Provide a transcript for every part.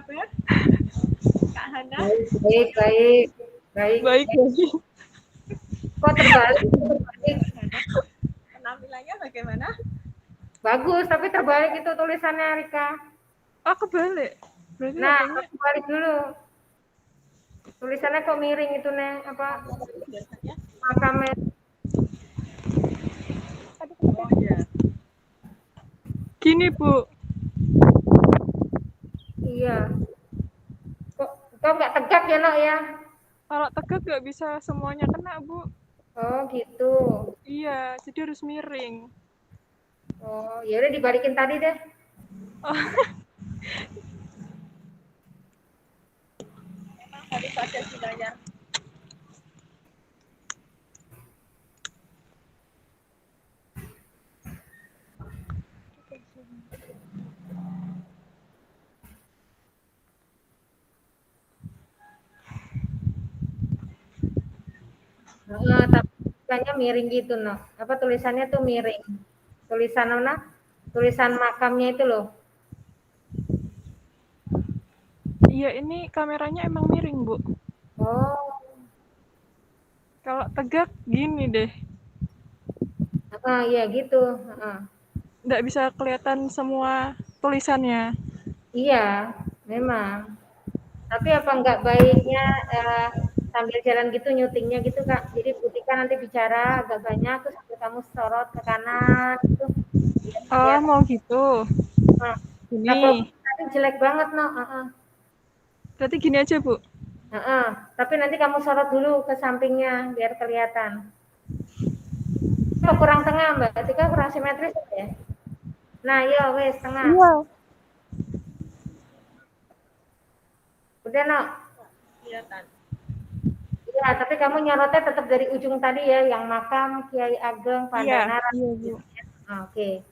kabar? Kak Hana? Baik. Baik. Kok terbalik? Penampilannya bagaimana? Bagus, tapi terbalik itu tulisannya Rika. Oh, kebalik. Berarti Nah, HP-nya balik dulu. Tulisannya kok miring itu, Neng? Apa? Biasanya. Makamnya. Oh iya. gini, Bu. Iya. Kok nggak tegak ya, Nok ya? Kalau tegak nggak bisa semuanya kena, Bu. Oh, gitu. Iya, jadi harus miring. Oh, ya udah dibalikin tadi deh. Memang harus ada gunanya. Tapi tulisannya miring gitu, Nok. Apa tulisannya tuh miring? Tulisan mana? Tulisan makamnya itu loh. Iya, ini kameranya emang miring, Bu. Oh. Kalau tegak gini deh. Iya gitu. Nggak bisa kelihatan semua tulisannya. Iya, memang. Tapi apa enggak baiknya sambil jalan gitu nyutingnya gitu, Kak. Jadi Putika nanti bicara agak banyak terus sambil kamu sorot ke kanan gitu. Oh, Ya. mau gitu. Nah, Gini. tadi jelek banget, no. Berarti gini aja, Bu. Tapi nanti kamu sorot dulu ke sampingnya biar kelihatan. Kok kurang tengah, Mbak? Tika kurang simetris ya? Nah, iya wes tengah. Iya. Udah, no. Kelihatan. Iya, tapi kamu nyorotnya tetap dari ujung tadi ya, yang makam Kiai Ageng Pandana. Iya, Bu. Oke.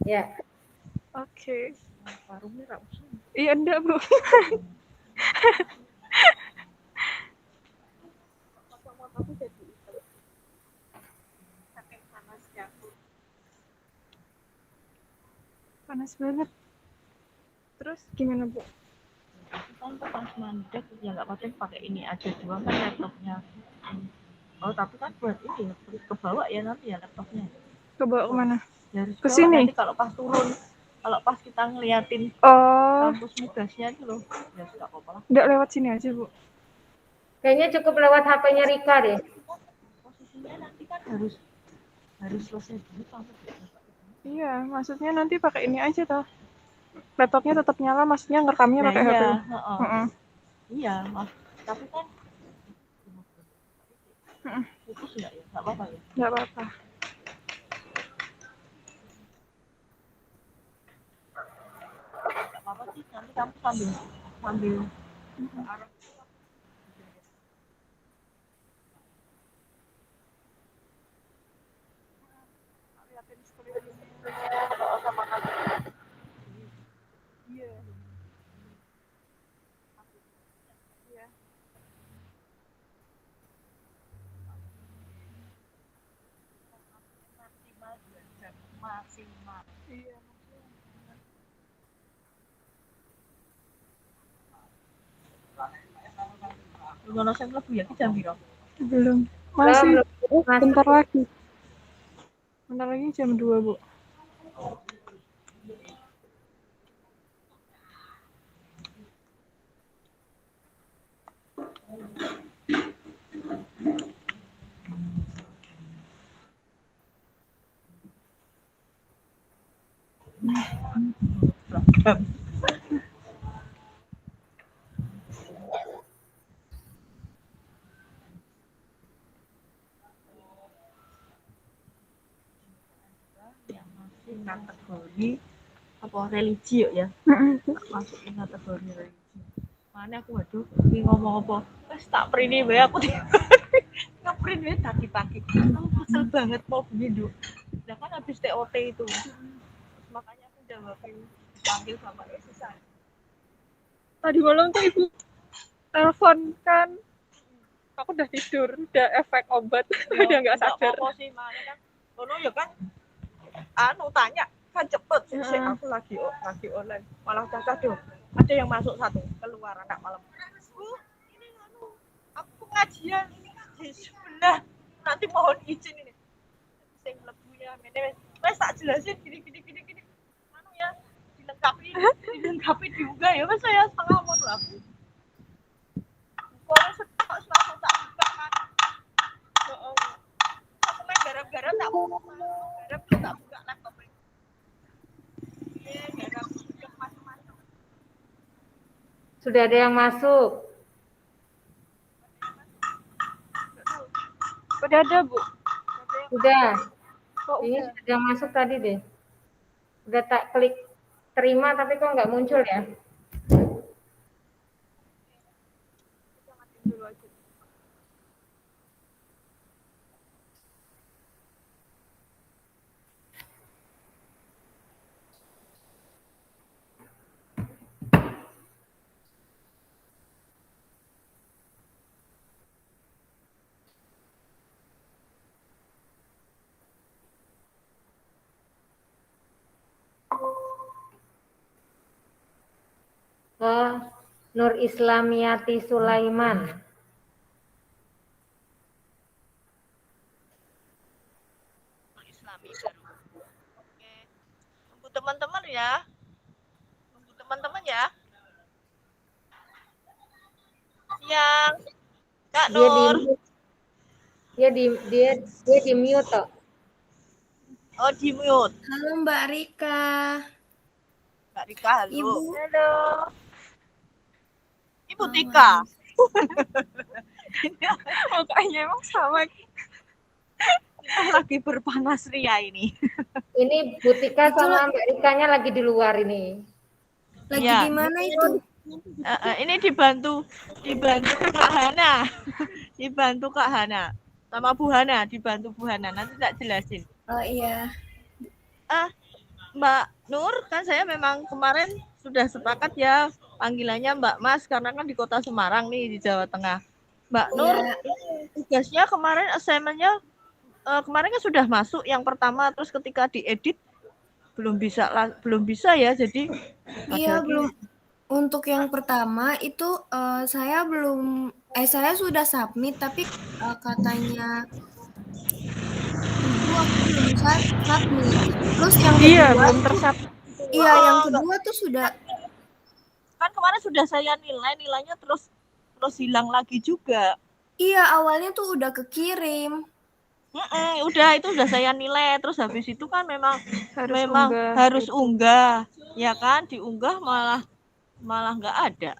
Ya. Oke. Warungnya rausnya. Iya, enggak, Bu. Aku jadi saking panasnya aku. Panas banget. Terus gimana, Bu? Kan pas mandek ya nggak pakai ini aja doang kan laptopnya. Oh tapi kan buat ini ke bawah ya nanti ya laptopnya. Ke bawah kemana? Ya harus Ke bawa sini. nanti kalau pas turun. Kalau pas kita ngeliatin kampus migasnya itu loh, ya sudah apa-apa lah. Nggak lewat sini aja, Bu. Kayaknya cukup lewat HP-nya Rika deh. Posisinya nanti kan harus selesai dulu sampai. Iya, maksudnya nanti pakai ini aja toh. Laptopnya tetap nyala, maksudnya ngerekamnya pakai HP. Iya, Mas. Tapi kan putus nggak ya? Nggak apa-apa ya? Nggak apa-apa. Nggak apa-apa sih, nanti kamu sambil arah. Iya. Maksimal. Iya. Lu ono sing mlebu ya ki jam piro? Belum. Masih. Masih. Bentar lagi. Bentar lagi jam 2, Bu. Yang masih kategori apa religi ya? Masukin kategori religi. Mana aku waduh, ini ngomong apa? Wes tak print wae aku nge-print wae pagi-pagi. Aku kesel banget mau begitu. Nah kan habis TOT itu. Makanya aku jawabin panggil sama susah. Tadi malam tuh Ibu telepon kan. Aku udah tidur, udah efek obat, udah nggak sadar. Apa sih mana kan? Kono ya kan anu tanya Kan cepet sih, aku lagi online. Malah caca tuh. Ada yang masuk satu, keluar anak malam. Bu, ini anu, aku pengajian di sebelah. Nanti mohon izin ini. Sing mlebunya ngene wes tak jelasin gini. Anu ya, dilengkapi diunggah ya, wes saya setengah mau aku. Kalau setok langsung tak buka kan. Heeh. Aku main garap-garap tak buka. Garap tuh tak buka laptopnya. Garap macam-macam. Sudah ada yang masuk. Udah ada, Bu. Sudah. Kok Ini udah? sudah yang masuk tadi deh. Udah tak klik terima tapi kok nggak muncul ya? Dulu aja. Oh, Nur Islamiati Sulaiman. Islami baru. Oke. Tunggu teman-teman ya. Siang. Kak Dia di Nur. dia di mute toh. Oh, di mute. Halo Mbak Rika. Mbak Rika, halo. Ibu. Halo. Ibu Tika. Mukanya emang sama. Kita lagi berpanas ria ini. Ini Butika sama Mbak Rikanya lagi di luar ini. Lagi Ya. di mana itu? Ini dibantu Kak Hana. Dibantu Kak Hana. Sama Bu Hana, dibantu Bu Hana. Nanti tak jelasin. Oh iya. Mbak Nur, kan saya memang kemarin sudah sepakat ya panggilannya Mbak Mas karena kan di kota Semarang nih di Jawa Tengah. Mbak Nur, tugasnya kemarin assignment-nya kemarin kan sudah masuk yang pertama, terus ketika diedit belum bisa ya, jadi Iya, belum. Untuk yang pertama itu saya sudah submit tapi katanya Ibu aku belum submit. Terus yang kedua Iya, belum tersubmit. Iya, yang kedua tuh sudah kan kemarin sudah saya nilainya terus hilang lagi juga. Iya, awalnya tuh udah kekirim. Udah itu udah saya nilai, terus habis itu kan memang Unggah, harus gitu. unggah, ya kan, diunggah malah nggak ada.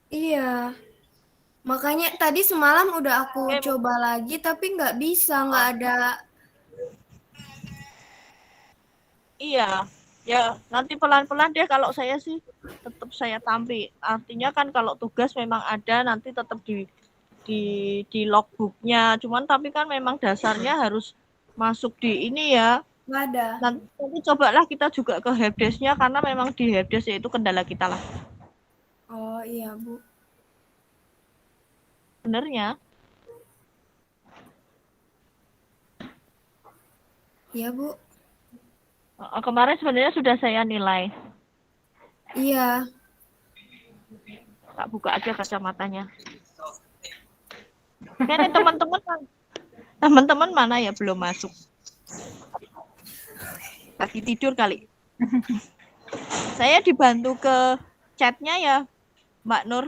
Iya. Makanya tadi semalam udah aku coba lagi tapi nggak bisa, nggak ada. Iya, ya nanti pelan-pelan deh, kalau saya sih tetap saya tampil. Artinya kan kalau tugas memang ada nanti tetap di logbooknya. Cuman tapi kan memang dasarnya harus masuk di ini ya. Nggak ada. Nanti cobalah kita juga ke helpdesk-nya karena memang di helpdesk itu kendala kita lah. Oh iya, Bu. Benernya. Iya, Bu. Kemarin sebenarnya sudah saya nilai. Iya. Tak buka aja kacamatanya. Ini teman-teman mana ya belum masuk? Lagi tidur kali. Saya dibantu ke chatnya ya, Mbak Nur,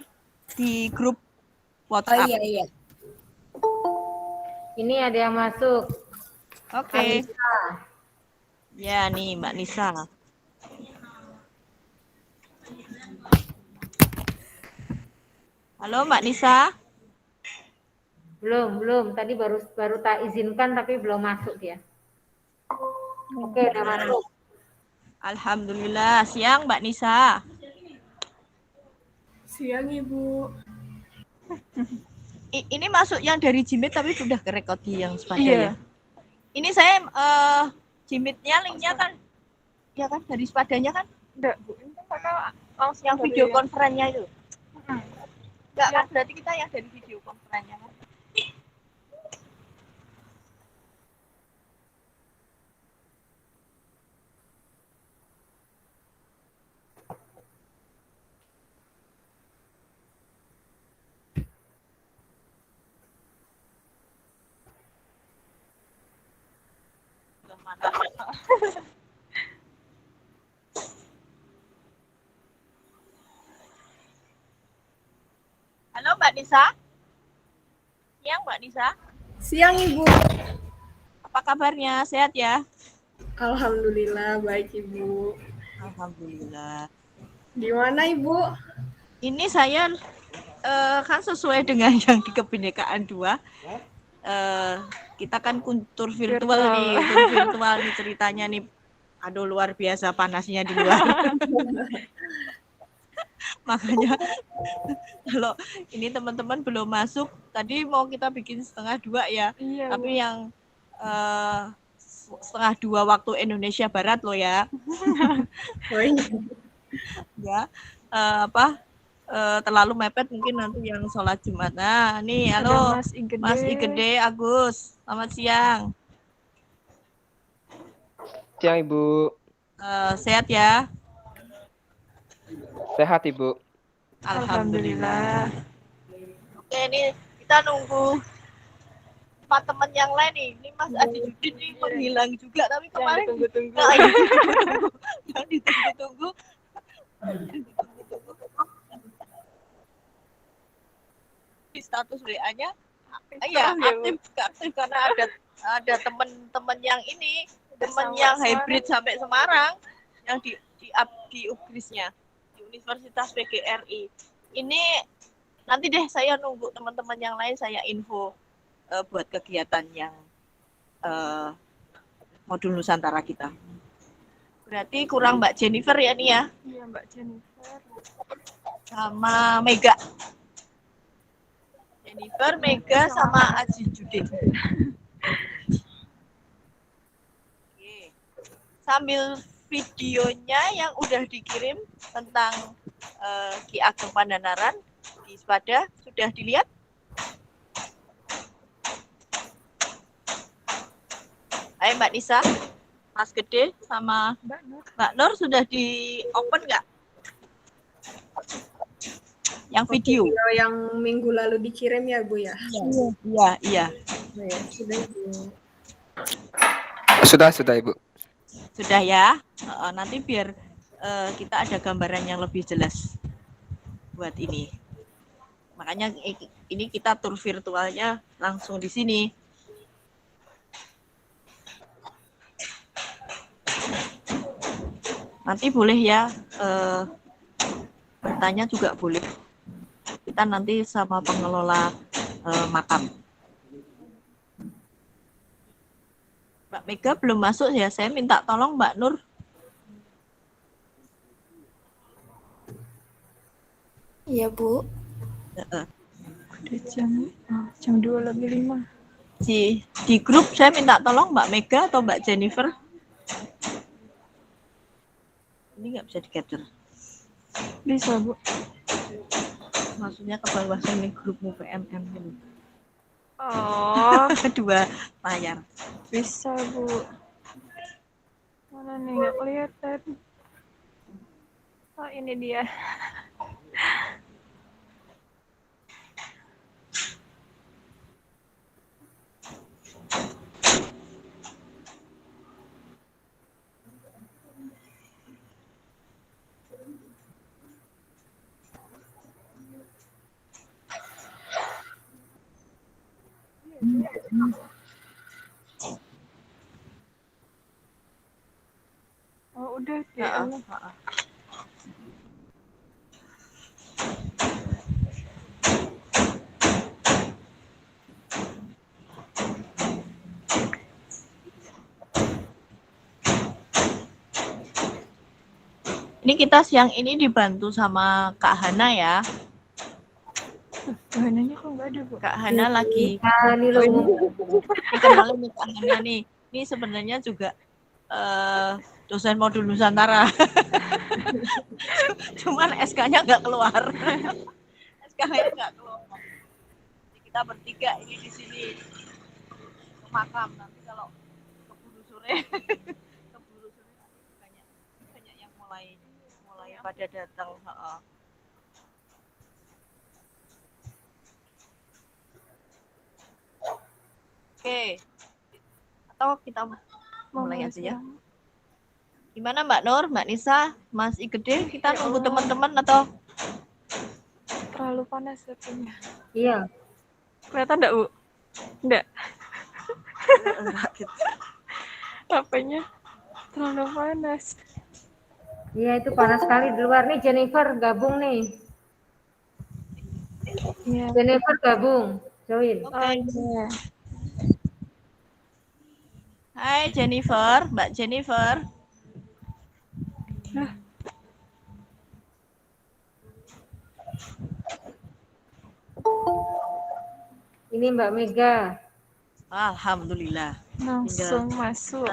di grup WhatsApp. Oh iya. Ini ada yang masuk. Oke. Ya nih Mbak Nisa. Halo Mbak Nisa. Belum. Tadi baru tak izinkan tapi belum masuk dia. Oke, udah masuk. Alhamdulillah. Siang Mbak Nisa. Siang, Ibu. Ini masuk yang dari Jimit tapi sudah kerekod di yang sepada Iya. ya. Ini saya Jimitnya linknya kan, ya kan dari sepadanya kan? Enggak, Bu. Ini kan kakak langsung Yang dari video konferennya itu. Enggak Ya. kan, berarti kita yang dari video konferennya kan? Mana? Halo Mbak Nisa. Siang Mbak Nisa. Siang Ibu. Apa kabarnya? Sehat ya? Alhamdulillah baik Ibu. Alhamdulillah. Di mana Ibu? Ini saya kan sesuai dengan yang di Kebinekaan 2. Kita kan tur virtual nih, tur virtual nih ceritanya nih. Aduh luar biasa panasnya di luar. Makanya kalau ini teman-teman belum masuk, tadi mau kita bikin 1:30 ya. Iya, Tapi yang 1:30 waktu Indonesia Barat loh ya. Oh iya. Ya. Terlalu mepet mungkin nanti yang sholat Jumat. Nah, nih halo Mas Igede Agus. Selamat siang. Siang Ibu. Sehat ya? Sehat Ibu. Alhamdulillah. Oke, ini kita nunggu 4 teman yang lain nih. Ini Mas Adi Judin nih menghilang juga, tapi kemarin tunggu-tunggu. Yang ditunggu-tunggu. Di status WA-nya ya aktif karena ada teman-teman yang ini, teman yang hybrid sampai Semarang yang di UGRIS-nya, di Universitas PGRI. Ini nanti deh saya nunggu teman-teman yang lain, saya info buat kegiatan yang modul Nusantara kita. Berarti kurang Mbak Jennifer ya nih ya? Iya, Mbak Jennifer. Sama Mega. Jennifer, Mega, sama Aji Judin. Oke. Sambil videonya yang udah dikirim tentang Ki Ageng Pandanaran di Spada sudah dilihat? Ayo Mbak Nisa, Mas Gede, sama Mbak Nur sudah di open nggak? Yang video yang minggu lalu dikirim ya Bu ya? Iya. Oh, ya, sudah Ibu. Sudah Ibu. Sudah ya. Nanti biar kita ada gambaran yang lebih jelas buat ini. Makanya ini kita tur virtualnya langsung di sini. Nanti boleh ya bertanya juga boleh. Kita nanti sama pengelola makam. Mbak Mega belum masuk ya, saya minta tolong Mbak Nur. Iya, Bu. Udah jam 2:05. Di grup saya minta tolong Mbak Mega atau Mbak Jennifer. Ini nggak bisa di-capture. Bisa, Bu. Maksudnya ke bawah sini grupmu PMM ini. Oh, Kedua layar. bisa, Bu. Mana nih, nggak kelihatan. Oh, ini dia. Oh, udah deh. Ini kita siang ini dibantu sama Kak Hana ya. Bahannya kok nggak ada, Bu? Kak Hana lagi. Ini loh. Ini kenalin nih Kak Hana nih. Ini sebenarnya juga dosen modul Nusantara. Cuman SK-nya nggak keluar. SK-nya nggak keluar. Jadi kita bertiga ini di sini ke makam. Nanti kalau keburu sore, nanti banyak yang mulai pada datang. Oke. Atau kita mulai aja ya. Gimana Mbak Nur, Mbak Nisa, Mas Igede, kita nunggu teman-teman atau Terlalu panas sepertinya. Iya. Kelihatan enggak, Bu? Enggak. HP-nya terlalu panas. Iya, itu panas sekali di luar. Nih Jennifer gabung nih. Iya. Jennifer gabung. Join. Oke. Iya. Hai Jennifer, Mbak Jennifer. Ini Mbak Mega. Alhamdulillah. Langsung masuk.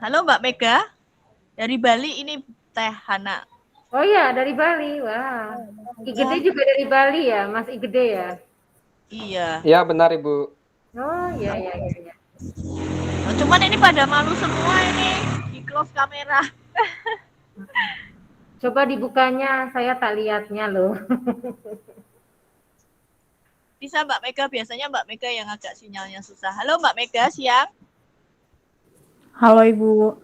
Halo Mbak Mega, dari Bali ini Teh Hana. Oh iya, dari Bali. Wah. Igede juga dari Bali ya, Mas Igede ya? Iya. Ya, benar Ibu. Oh iya. Oh, cuman ini pada malu semua ini di close kamera. Coba dibukanya, saya tak lihatnya loh. Bisa Mbak Mega, biasanya Mbak Mega yang agak sinyalnya susah. Halo Mbak Mega, siang. Halo Ibu.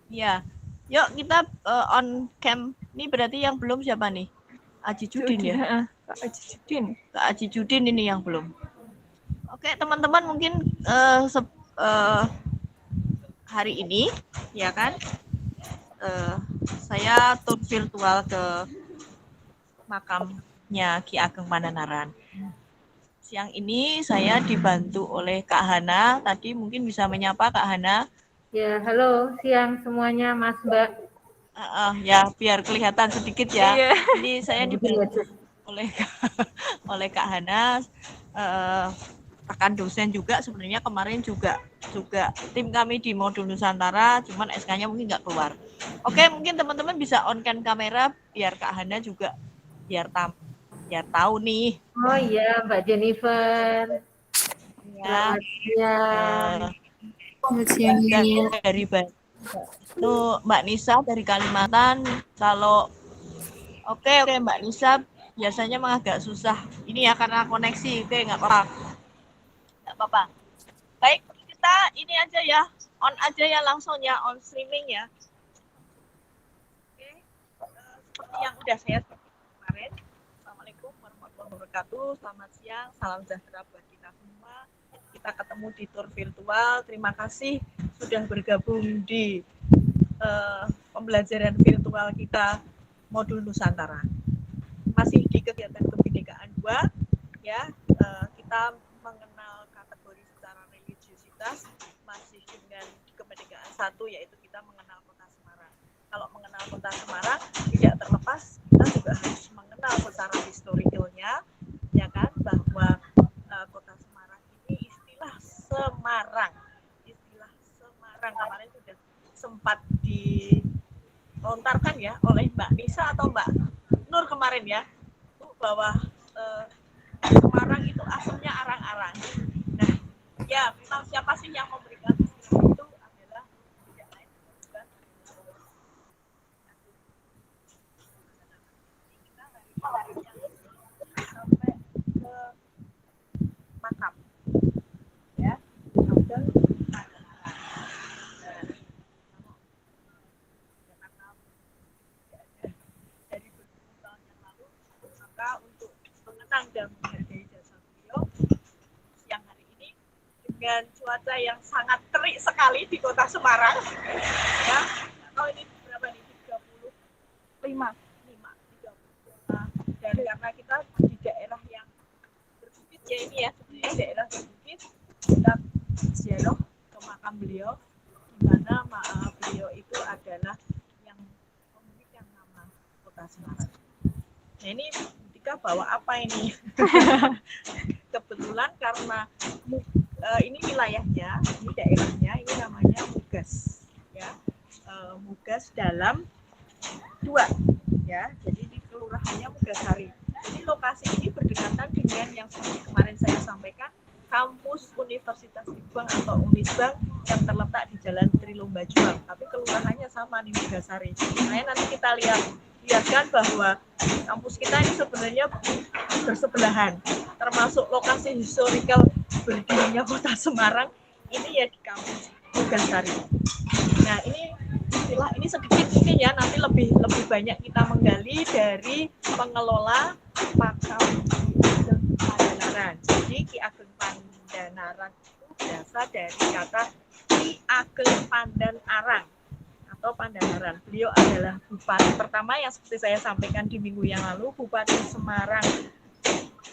Iya. Yuk kita on cam. Ini berarti yang belum siapa nih? Aji Judin ya? Kak Aji Judin. Kak Aji Judin ini yang belum. Oke teman-teman, mungkin hari ini ya kan saya tur virtual ke makamnya Ki Ageng Pananaran. Siang ini saya dibantu oleh Kak Hana. Tadi mungkin bisa menyapa Kak Hana. Ya, halo siang semuanya Mas Mbak. Ya biar kelihatan sedikit ya. Iya. Ini saya dibantu oleh Kak Hana, rekan dosen juga. Sebenarnya kemarin juga tim kami di modul Nusantara, cuman SK-nya mungkin nggak keluar. Oke, mungkin teman-teman bisa on cam kamera biar Kak Hana juga biar tahu nih. Oh iya, Mbak Jennifer. Ya. Selamat siang. Dan dari Tuh Mbak Nisa dari Kalimantan. Kalau oke Mbak Nisa biasanya memang agak susah. Ini ya karena koneksi. Oke, nggak apa-apa. Baik, kita ini aja ya, on aja ya langsung ya, on streaming ya. Oke, seperti yang udah saya sebutkan kemarin. Assalamualaikum warahmatullahi wabarakatuh. Selamat siang, salam sejahtera buat kita semua. Kita ketemu di tour virtual. Terima kasih sudah bergabung di pembelajaran virtual kita modul Nusantara. Masih di kegiatan kebinekaan 2 ya, kita mengenal kategori secara religiositas, masih dengan kebinekaan 1 yaitu kita mengenal Kota Semarang. Kalau mengenal Kota Semarang tidak terlepas kita juga harus mengenal secara historicalnya ya kan, bahwa Kota Semarang ini istilah Semarang kemarin sudah sempat dilontarkan ya oleh Mbak Nisa atau Mbak Nur kemarin ya, bahwa Semarang itu asalnya arang-arang. Nah, ya memang siapa sih yang memberikan istilah itu adalah tidak lain bukan kita hari sampai ke makam ya, sampai untuk mengenang dan menghargai jasa beliau siang hari ini dengan cuaca yang sangat terik sekali di Kota Semarang ya. Kalau ini berapa nih? 35 dan karena kita di daerah yang berbukit ya, ini ya sebenarnya daerah berbukit, kita ziarah ke makam beliau di mana beliau itu adalah yang memberikan nama Kota Semarang. Nah ini bawa apa ini? Kebetulan karena ini wilayahnya, ini daerahnya, ini namanya Mugas, ya, Mugas dalam 2, ya. Jadi di kelurahannya Mugasari. Jadi lokasi ini berdekatan dengan yang seperti kemarin saya sampaikan, kampus Universitas Iqbal atau Unisbang yang terletak di Jalan Trilomba Juang. Tapi kelurahannya sama di Mugasari. Nah nanti kita lihatkan bahwa kampus kita ini sebenarnya bersebelahan, termasuk lokasi historical berdirinya Kota Semarang ini ya di kampus Mugasari. Nah, ini istilah ini sedikit mungkin ya, nanti lebih banyak kita menggali dari pengelola makam Ageng Pandanaran. Jadi Ki Ageng Pandanaran itu berasal dari kata Ki Ageng Pandanarang atau Pandanaran. Beliau adalah bupati pertama yang seperti saya sampaikan di minggu yang lalu, Bupati Semarang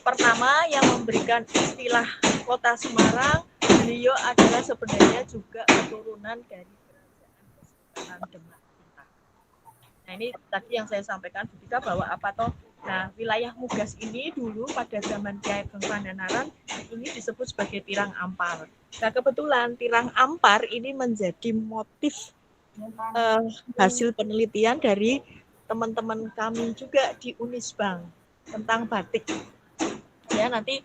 pertama yang memberikan istilah Kota Semarang. Beliau adalah sebenarnya juga keturunan dari Kerajaan Demak. Nah, ini tadi yang saya sampaikan ketika bahwa apa toh. Nah, wilayah Mugas ini dulu pada zaman Ki Ageng Pandanaran ini disebut sebagai Tirang Ampar. Nah, kebetulan Tirang Ampar ini menjadi motif hasil penelitian dari teman-teman kami juga di Unisbank tentang batik. Ya, nanti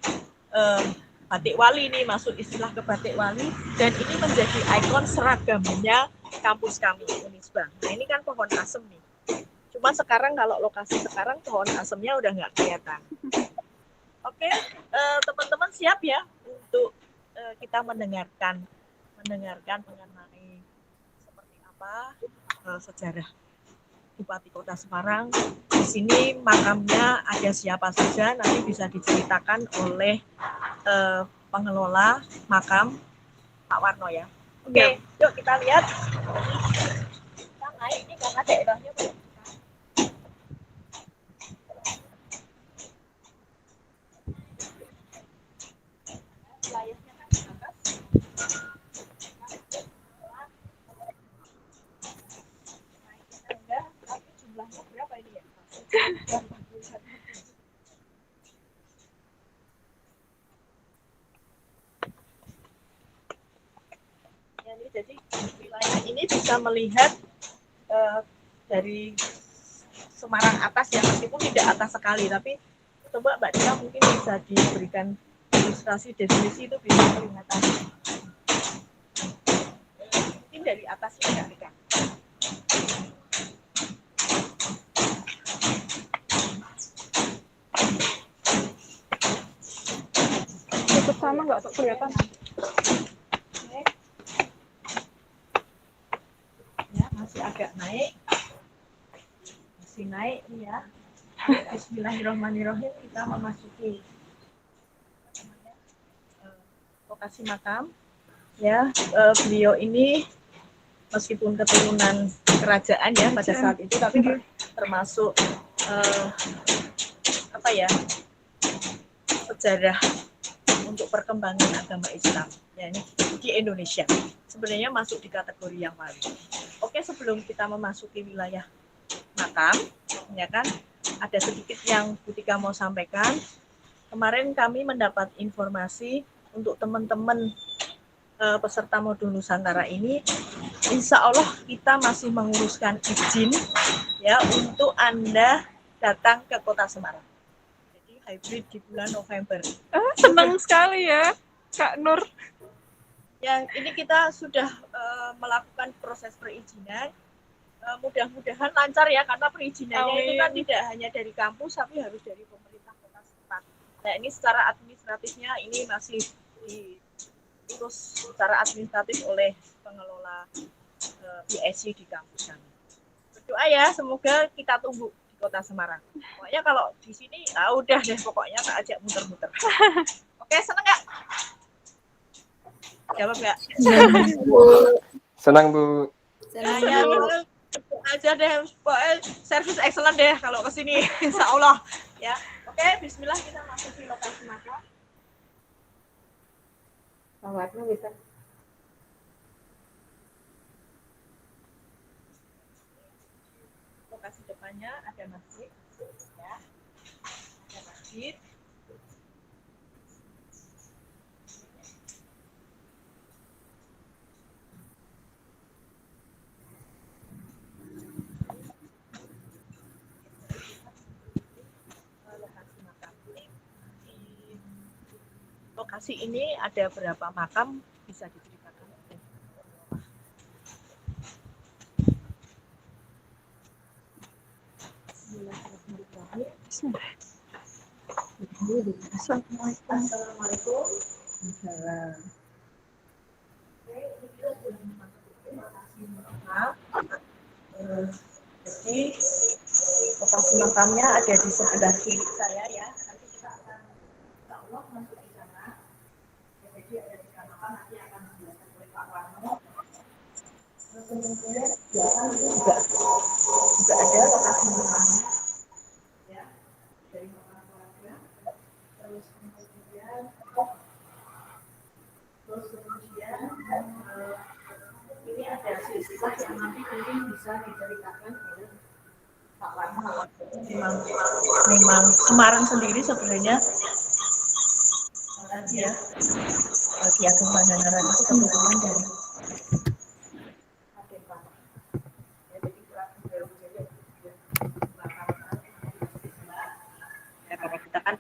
batik wali ini masuk istilah ke batik wali, dan ini menjadi ikon seragamnya kampus kami Unisbank. Nah, ini kan pohon asem nih. Cuma sekarang kalau lokasi sekarang pohon asemnya udah nggak kelihatan. Oke, teman-teman siap ya untuk kita mendengarkan mengenai seperti apa sejarah Bupati Kota Semarang. Di sini makamnya ada siapa saja, nanti bisa diceritakan oleh pengelola makam Pak Warno ya. Oke, yuk kita lihat. Kita naik ini karena daerahnya banyak. Wilayahnya kan di atas. Tapi jumlahnya berapa ini ya? Ya, ini jadi wilayah ini bisa melihat dari Semarang atas ya, meskipun tidak atas sekali, tapi coba Mbak Tia mungkin bisa diberikan ilustrasi definisi itu bisa kelihatan. Mungkin dari atas ini nggak Rika? Cukup sama nggak tuh kelihatan? Oke. Ya, masih agak naik. Masih naik nih ya. Bismillahirrahmanirrahim, kita memasuki lokasi makam. Ya, beliau ini meskipun keturunan kerajaan ya pada saat itu, tapi termasuk apa ya, sejarah untuk perkembangan agama Islam ya, ini di Indonesia sebenarnya masuk di kategori yang wali. Oke, sebelum kita memasuki wilayah makam ya kan, ada sedikit yang Bu Tika mau sampaikan. Kemarin kami mendapat informasi untuk teman-teman peserta modul Nusantara ini, insya Allah kita masih menguruskan izin ya untuk Anda datang ke Kota Semarang. Jadi hybrid di bulan November. Senang sekali ya, Kak Nur. Ya, ini kita sudah melakukan proses perizinan. Mudah-mudahan lancar ya, karena perizinannya itu kan tidak hanya dari kampus, tapi harus dari pemerintah kota setempat. Nah, ini secara administratifnya ini masih diurus secara administratif oleh pengelola BSC di kampus kami. Berdoa ya, semoga kita tunggu di Kota Semarang. Pokoknya kalau di sini, udah deh, pokoknya tak ajak muter-muter. Oke, seneng nggak? Jawab nggak? Senang Bu. Ya, aja deh, pokoknya service excellent deh kalau kesini, insya Allah ya. Oke, Bismillah, kita masuk di lokasi makam. Pak Warno bisa. Lokasi depannya ada masjid ya, ada masjid. Lokasi ini ada berapa makam bisa diceritakan? Assalamualaikum. Nah, jadi lokasi makamnya ada di sebelah kiri saya ya. Nanti kita akan insya Allah masuk di sana. Jadi ada di makam nanti akan dijelaskan oleh Pak Warno. Terus kemudian di belakang itu juga ada lokasi makamnya. Ya, dari makam keluarga. Terus kemudian ini ada silsilah yang nanti mungkin bisa diceritakan oleh Pak Warno. Memang Semarang sendiri sebenarnya tadi ya Ki Ageng Pandanaran itu kebetulan dari Padepokan. Ya, jadi Prabu Brawijaya ya, kalau kita kan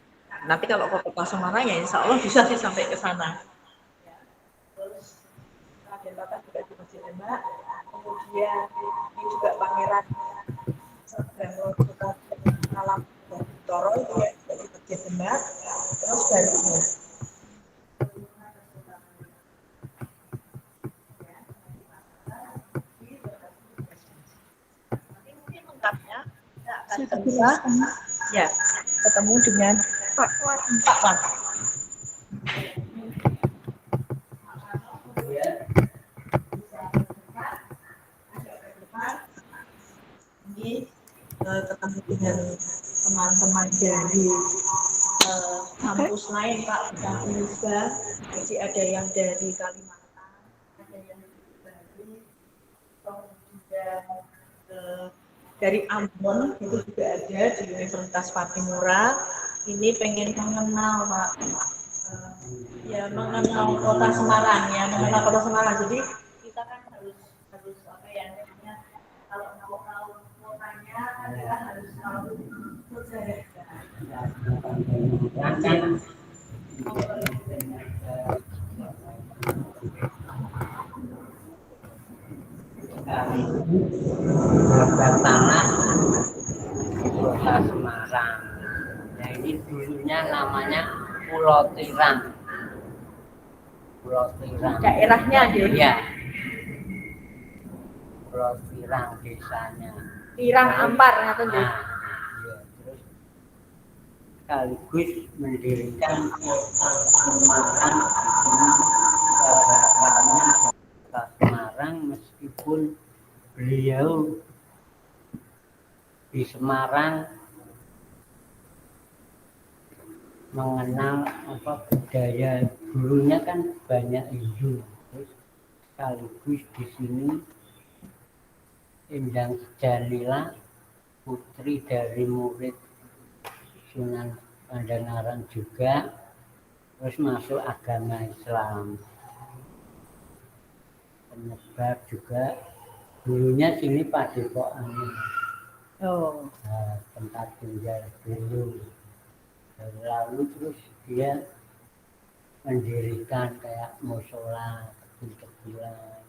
nanti kalau ke Kota Semarang ya Insya Allah bisa sih sampai ke sana. Ya. Terus Raden Patah juga di Masjid Demak, kemudian ini juga Pangeran Brahmo Alam Toro itu ya di Masjid Demak, terus barunya. Mungkin lengkapnya kita akan bisa ya ketemu dengan Pak Wan. Ini ketemu dengan teman-teman dari kampus lain Pak, bukan juga. Jadi ada yang dari Kalimantan, ada yang dari Bali, kemudian dari Ambon itu juga ada di Universitas Patimura. Ini pengen mengenal Pak, ya mengenal Kota Semarang ya, mengenal Kota Semarang. Jadi kita kan harus apa ya namanya, kalau mau tahu kotanya kita harus tahu sejarah. Tanah Kota Semarang. Nah ini dulunya namanya Pulau Tirang. Pulau Tirang. Daerahnya dia. Iya. Pulau Tirang desanya. Tirang Ampar atau nah, iya. Terus sekaligus mendirikan Kota Semarang dengan Kota Semarang meskipun beliau di Semarang mengenal budaya dulunya kan banyak Hindu, terus sekaligus di sini Endang Jalila putri dari murid Sunan Pandanaran juga terus masuk agama Islam, penyebar juga. Dulunya sini Padepokan, tempat tinggal dulu. Lalu terus dia mendirikan kayak musola, kebun-kebunan.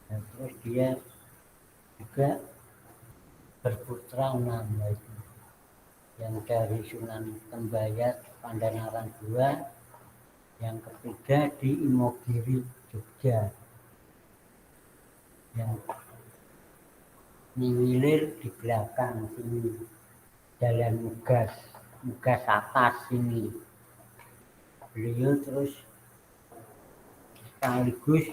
Terus dia juga berputra 6 lagi, yang dari Sunan Tembayat Pandanaran II, yang ketiga di Imogiri Jogja, yang Nyiwilir di belakang sini, Jalan Mugas atas sini. Beliau terus sekaligus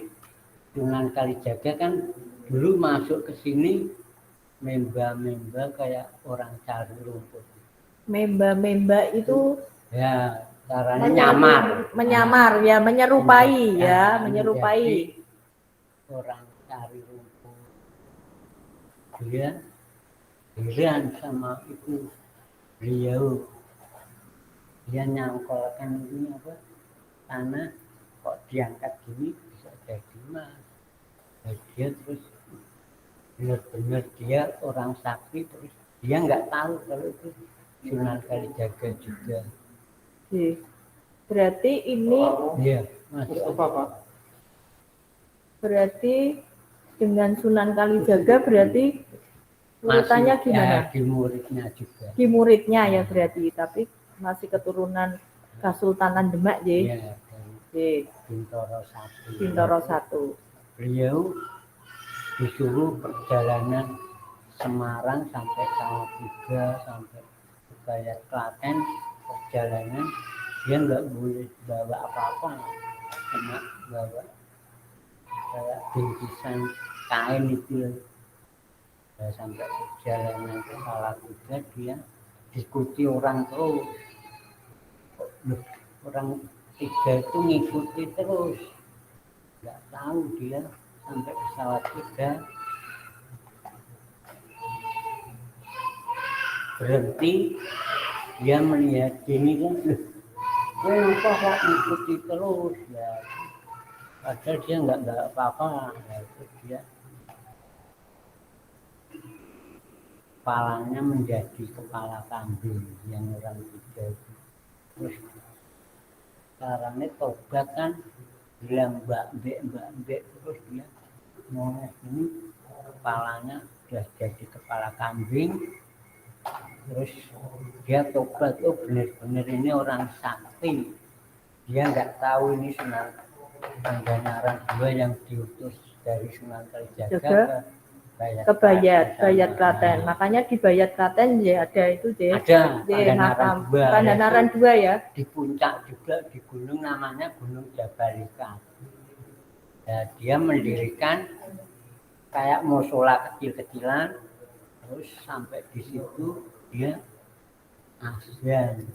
Sunan Kalijaga kan dulu masuk ke sini memba kayak orang cari rumput. Memba itu Ya, caranya menyamar ya, menyerupai ya, menyerupai orang cari rumput. Dia heran sama itu beliau, dia nyangkolkan ini tanah kok diangkat gini bisa jadi emas. Nah, dia terus benar-benar dia orang sakti, terus dia nggak tahu kalau itu Sunan Kalijaga juga. Berarti ini Iya, masuk apa? Berarti dengan Sunan Kalijaga berarti urutannya gimana? Ya, di muridnya juga. Di muridnya ya berarti, tapi masih keturunan Kesultanan Demak ya. Iya, dari Bintoro 1. Bintoro 1. beliau disuruh perjalanan Semarang sampai Salatiga sampai Bayat Klaten, perjalanan dia nggak boleh bawa apa-apa, cuma bawa kayak bingkisan kain itu. Nah, sampai perjalanan ke Salatiga dia diikuti orang terus. Loh, orang 3 itu ngikuti terus, nggak tahu dia sampai ke Salatiga berhenti, dia melihat ini kan, loh, kenapa kok ngikuti terus ya, padahal dia nggak apa-apa. Nah, terus dia kepalanya menjadi kepala kambing yang orang 3 itu. Terus caranya tobat kan, bilang mbak mbak, terus dia mau ini kepalanya udah jadi kepala kambing. Terus dia tobat, oh benar-benar ini orang sakti. Dia nggak tahu ini Sunan Pandanaran II yang diutus dari Sunan Kalijaga ke Bayat Klaten. Makanya di Bayat Klaten ya ada itu deh. Ada makam Pandanaran II. Pandanaran II ya. Di puncak juga, di gunung namanya Gunung Jabalika. Ya, dia mendirikan kayak musola kecil-kecilan, terus sampai di situ dia azan,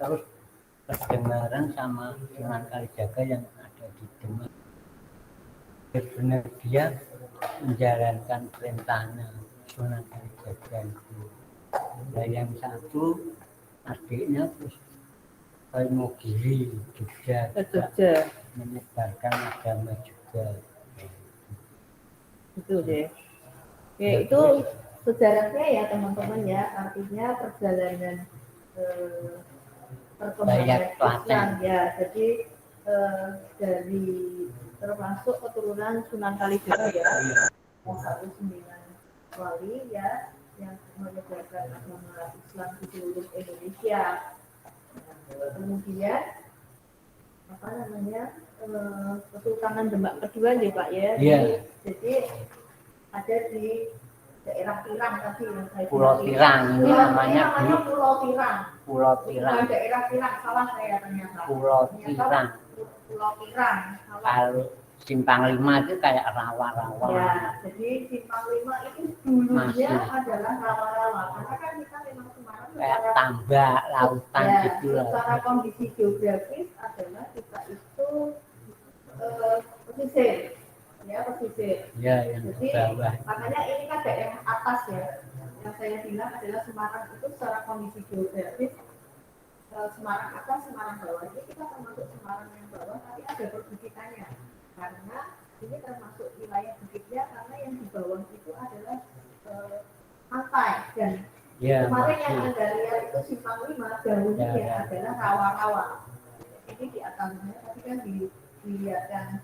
terus kedengaran sama Sunan Kalijaga yang ada di Demak. Benar dia menjalankan perintahnya Sunan Kalijaga itu. Nah, yang satu adiknya terus Mogiri juga menyebarkan agama juga. Itu deh. Oke, itu sejarahnya ya teman-teman ya, artinya perjalanan perkembangan Islam ya. Jadi dari termasuk keturunan Sunan Kalijaga ya, yang 19 wali ya, yang menyebarkan agama Islam di seluruh Indonesia. Kemudian apa namanya Kesultanan Demak kedua nih Pak ya. Yeah. Jadi ada di daerah Tirang tadi yang saya Pulau Tirang ini namanya Pulau Tirang. Pulau Tirang. Daerah Tirang, salah saya ternyata. Pulau Tirang. Pulau Tirang. Kalau Simpang 5 itu kayak rawa-rawa. Ya, jadi Simpang 5 itu dulunya adalah rawa-rawa. Karena kan kita memang Semarang kayak tambak lautan ya, gitu lah. Secara kondisi geografis adalah kita itu pesisir, ya pesisir. Ya, yang jadi, ke bawah. Makanya ini kan daerah atas ya. Yang saya bilang adalah Semarang itu secara kondisi geografis Semarang atas, Semarang bawah. Jadi kita termasuk Semarang yang bawah, tapi ada perbukitannya. Karena ini termasuk wilayah bukitnya, karena yang di bawah itu adalah pantai dan ya, kemarin yang Anda lihat itu Simpang 5 dahulunya ya. adalah rawa-rawa. Ini di atasnya, tapi kan dilihatkan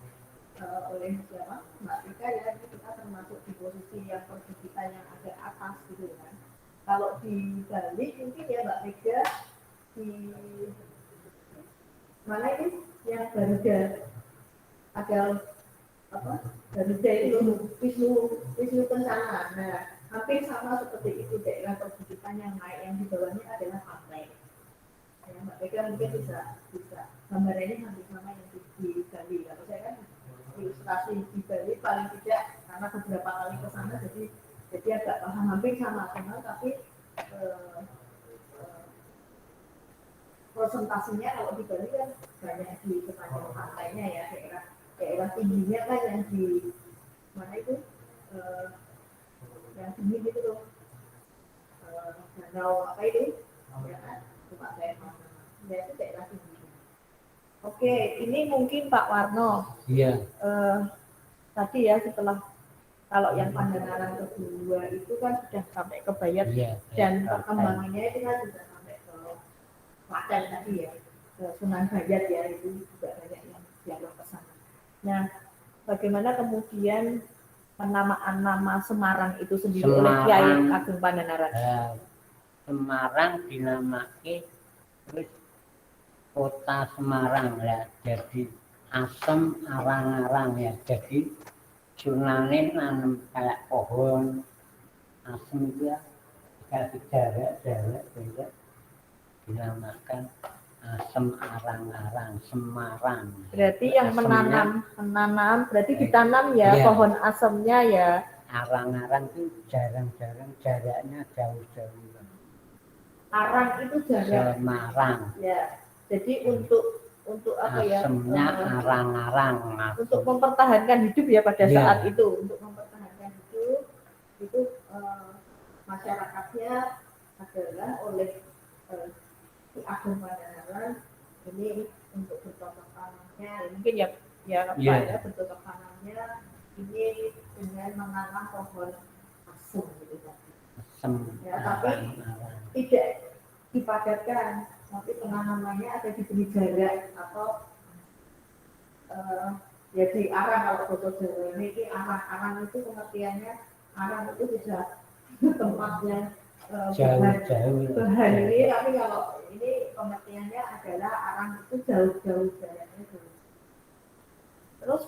oleh siapa? Mbak Rika ya, ini kita termasuk di posisi yang perbukitan yang agak atas gitu kan. Kalau di Bali mungkin ya Mbak Rika di mana ini yang Garuda ada apa? Garuda itu Wisnu Kencana. Nah, hampir sama seperti itu daerah perbukitan yang naik, yang di bawahnya adalah pantai. Ya, Mbak Rika mungkin bisa gambarannya hampir sama yang di Bali. Kalau saya kan ilustrasi di Bali paling tidak karena beberapa kali ke sana jadi agak paham, hampir sama tapi presentasinya kalau di Bali kan banyak di sepanjang pantainya ya, daerah tingginya kan yang di mana itu yang tinggi gitu loh, danau apa itu ya kan, coba saya ya itu daerah tinggi. Oke, ini mungkin Pak Warno. Iya. Tadi ya setelah kalau yang Pandanaran kedua itu kan sudah sampai ke Bayat dan perkembangannya itu kan sudah sampai ke Klaten tadi ya, ke Sunan Bayat ya, itu juga banyak yang dialog ke sana. Nah, bagaimana kemudian penamaan nama Semarang itu sendiri oleh Kiai Ageng Pandanaran? Semarang dinamai terus Kota Semarang ya, jadi Asem Arang-arang ya, jadi Sunane nanam kayak pohon asem itu ya, dikasih jarak sehingga dinamakan asem arang-arang Semarang. Berarti yang Asemnya, menanam berarti ditanam ya Iya. pohon asemnya ya. arang-arang itu jarang-jarang jaraknya jauh-jauh. Arang itu jarak Semarang. ya. Jadi untuk apa ya? Asemnya arang-arang. Untuk mempertahankan hidup ya pada Iya. saat itu, untuk mempertahankan hidup itu masyarakatnya adalah oleh Ki Ageng Pandanaran ini untuk bercocok tanamnya mungkin ya apa Iya. ya bercocok tanamnya ini dengan menanam pohon asem gitu kan. Asem Ya, tapi arang-arang. tidak dipadatkan, tapi penanamannya ada diberi jarak atau ya di arang kalau foto Jawa ini arang itu pengertiannya arang itu bisa tempatnya Jauh-jauh. bahan ini, tapi kalau ini pengertiannya adalah arang itu jauh-jauh jaraknya jauh. Terus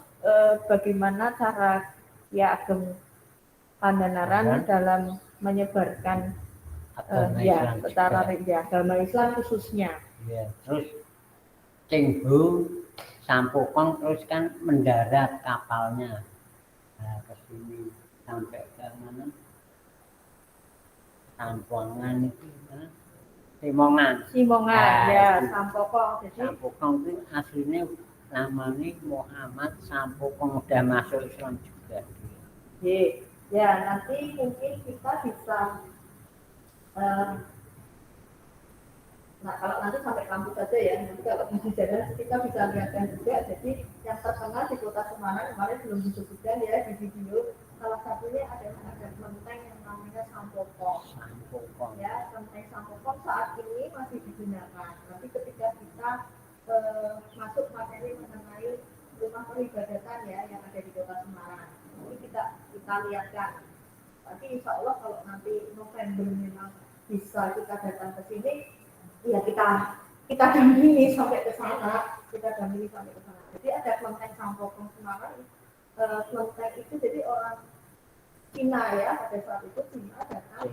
bagaimana cara Ki Ageng Pandanaran dalam menyebarkan Agama ya Islam secara juga. ya, agama Islam khususnya. Ya, terus Cengho Sampokong terus kan mendarat kapalnya ke sini sampai ke mana? Sampongan itu mana? Simongan. Simongan Nah, ya itu. Sampokong. Jadi Sampokong itu aslinya namanya Muhammad Sampokong, udah masuk Islam juga. ya nanti mungkin kita bisa nah kalau nanti sampai kampus saja ya, nanti kalau di jalan kita bisa lihatkan juga. Jadi yang terkenal di Kota Semarang kemarin belum disebutkan ya di video, salah satunya adalah ada kelenteng yang namanya Sampokong. Sampokong. Ya, kelenteng Sampokong saat ini masih digunakan. Nanti ketika kita masuk materi mengenai rumah peribadatan ya yang ada di Kota Semarang, ini kita lihatkan. Tapi insya Allah kalau nanti November memang bisa kita datang ke sini, ya kita dampingi sampai ke sana, Jadi ada kelenteng Sampokong Semarang. Kelenteng itu jadi orang Cina ya, pada saat itu Cina datang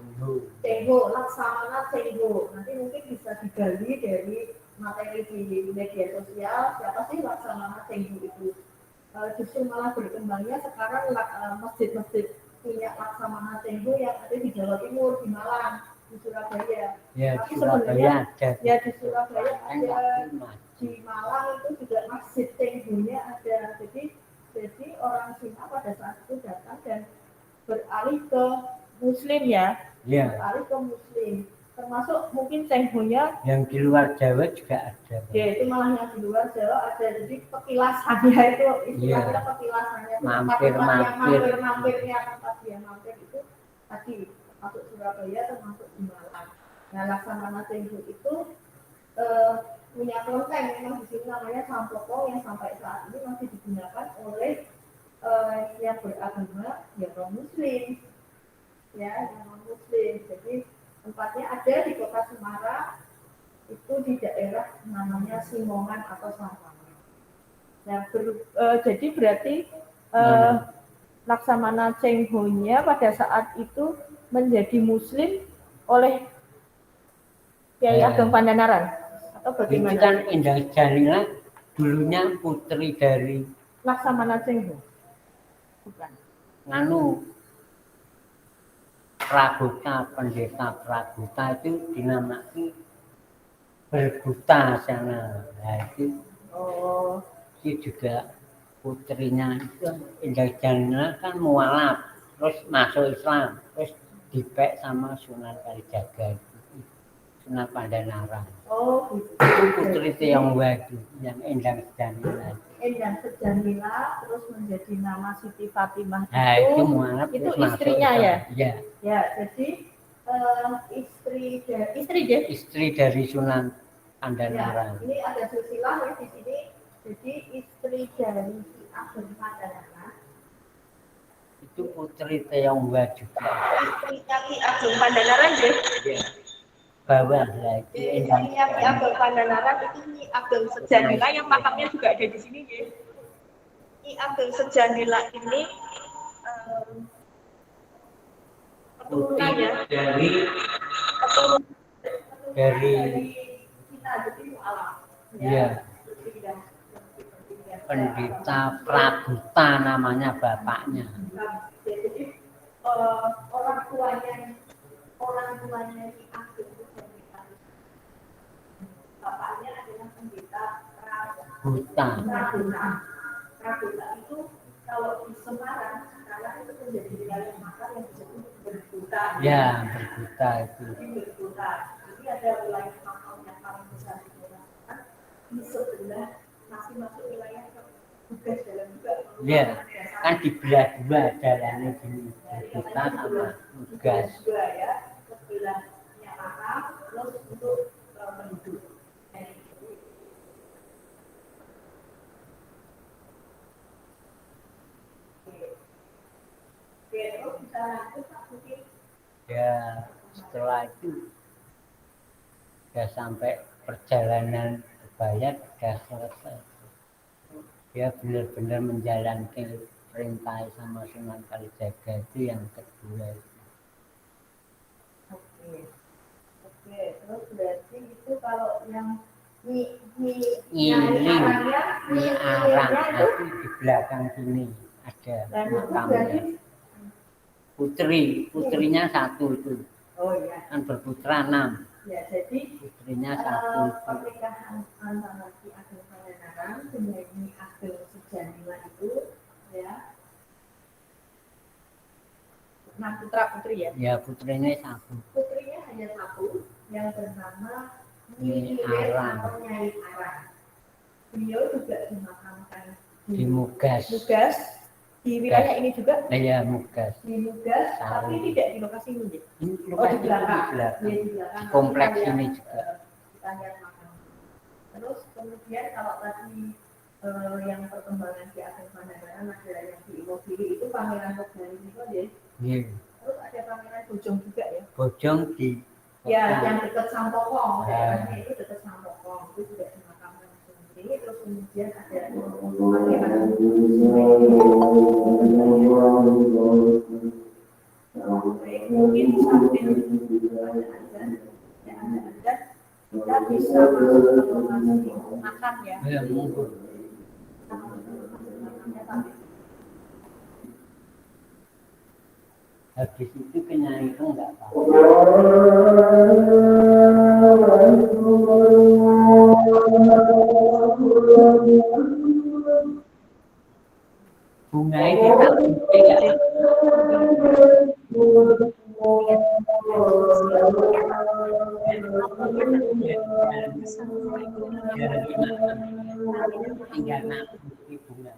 Cengho, Laksamana Cengho. Nanti mungkin bisa digali dari materi di media sosial, siapa sih Laksamana Cengho itu. Justru malah berkembangnya sekarang masjid-masjid punya Laksamana Cengho yang ada di Jawa Timur, di Malang, di Surabaya. Ya, Tapi di sebenarnya Surabaya ada. ya di Surabaya ada, Mas. di Malang itu juga masjid Cengho-nya ada. Jadi orang Cina pada saat itu datang dan beralih ke Muslim ya, Ya, beralih ke Muslim. Termasuk mungkin Cengho-nya yang di luar Jawa juga ada. ya itu malah yang di luar Jawa ada, jadi petilasannya itu istilahnya Iya. petilasannya itu Mampir. mampirnya tempat dia mampir itu tadi masuk Surabaya termasuk di Malang. Nah Laksamana Cengho itu punya kelenteng memang di sini namanya Sampokong yang sampai saat ini masih digunakan oleh yang beragama ya non Muslim ya yang non Muslim. Jadi tempatnya ada di Kota Semarang itu di daerah namanya Simongan atau Sampokong. Nah jadi berarti Laksamana Cengho-nya pada saat itu menjadi Muslim oleh Kiai Ageng Pandanaran atau Itu bagaimana? kan Indah Jalila dulunya putri dari Laksamana Cengho. Bukan. Nganu Praguta, pendeta Praguta itu dinamai Berguta sana. Nah itu juga putrinya Indah Jalila kan mualaf, terus masuk Islam, terus dipek sama Sunan Kalijaga, Sunan Pandanaran. Gitu. Itu putri Tionghoa itu, yang Endang Jalila. Endang Sejanila terus menjadi nama Siti Fatimah Nah itu mualaf itu terus masuk istrinya Islam. ya? Ya, Ya, jadi istri dari Sunan ya, Pandanaran. ini ada silsilah ya di sini. Jadi istri dari Ki Ageng Pandanaran. Itu putri Tionghoa juga. Istrinya Ki Ageng Pandanaran ya. Bawah lagi Endang Istrinya Ki Ageng Pandanaran itu Ki Ageng Sejanila yang makamnya juga ada di sini ya. Ki Ageng Sejanila ini Keturunan ya. dari kita jadi itu alam. ya pendeta Prabuta namanya bapaknya. Jadi orang tuanya si Ageng itu pendeta. Bapaknya adalah pendeta Buta. Prabuta itu kalau di Semarang sekarang itu menjadi wilayah makar yang disebut Berbuta. Ya, berbuta itu. Berbuta. Jadi ada wilayah makam yang paling besar di Semarang. Di sebelah masih masuk wilayah tugas dalam juga. Ya, kan dibelah dua jalannya gini. Berbuta sama tugas. Dua ya, sebelahnya makam, terus untuk penduduk. Ya, setelah itu udah sampai perjalanan ke Bayat udah selesai. Dia benar-benar menjalankan perintah sama Sunan Kalijaga itu yang kedua. Oke, terus berarti itu kalau yang Arang itu di belakang sini ada makamnya. Putrinya satu itu. Oh iya. Kan berputra 6. Ya, jadi Putrinya satu itu. pernikahan antara Ki Ageng Pangandaran dengan Nyi Ageng Sujanila itu ya. Nah, putra putri ya. Ya, putrinya satu. Putrinya hanya satu yang bernama Nyi Nyi Arang. atau Nyai Arang. Beliau juga dimakamkan Di Mugas. di wilayah ini juga Ya, Mugas. di Mugas, Sari. tapi tidak di lokasi ini. Ini Oh, di lokasi belakang. di belakang. Iya, di belakang. Di kompleks Kita lihat, ini juga. kita lihat makam. Terus kemudian kalau tadi yang perkembangan di Ageng Pangandaran adalah yang di Imogiri itu Pangeran Pogari itu ya. Iya. Terus ada Pangeran Bojong juga ya. Bojong di Ya, kota. yang dekat Sampokong, Ya. daerahnya itu dekat Sampokong, itu juga dimakamkan sendiri. Terus kemudian ada Pangeran mungkin sambil ada kita bisa masuk ke lokasi makam ya. Ya, monggo. Habis itu ke Nyai Ireng nggak apa-apa. Bunga ini tak penting ya. Tinggal nak bunga.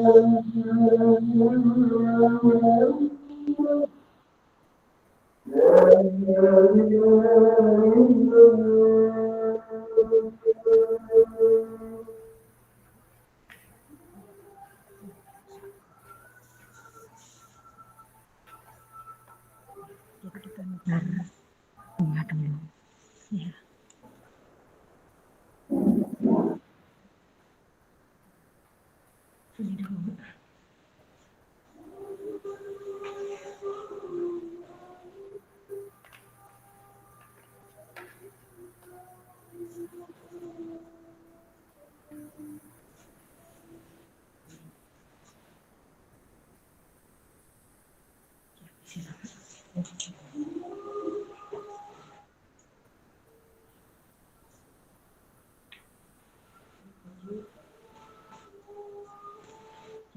Jadi kita ngejar bunga dulu. Ya. Ini dulu.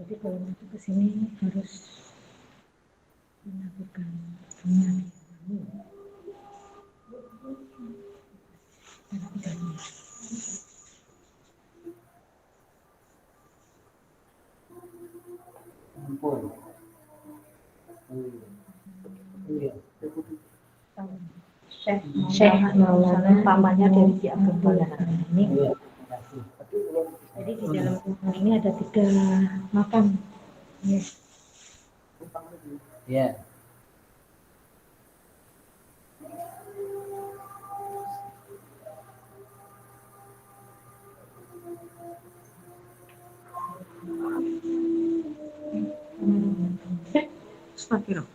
Jadi kalau masuk ke sini harus menaburkan bunga dulu. Ampun. Iya. Syekh Maulana pamannya dari Ki Ageng Pangeran ini. Iya. Terima kasih. Jadi di dalam rumah ini ada 3 makam. Yes. Iya. Astagfirullah.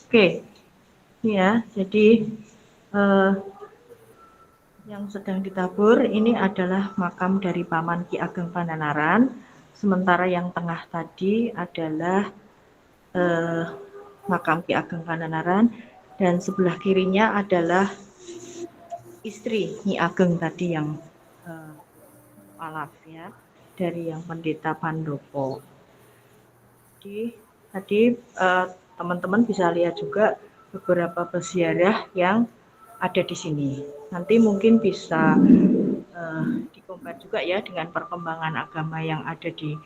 Oke, ini ya. Jadi yang sedang ditabur ini adalah makam dari Paman Ki Ageng Pananaran. Sementara yang tengah tadi adalah makam Ki Ageng Pananaran, dan sebelah kirinya adalah istri Nyi Ageng tadi yang alaf ya, dari yang Pendeta Pandopo. Jadi tadi teman-teman bisa lihat juga beberapa peziarah yang ada di sini. Nanti mungkin bisa dikompar juga ya dengan perkembangan agama yang ada di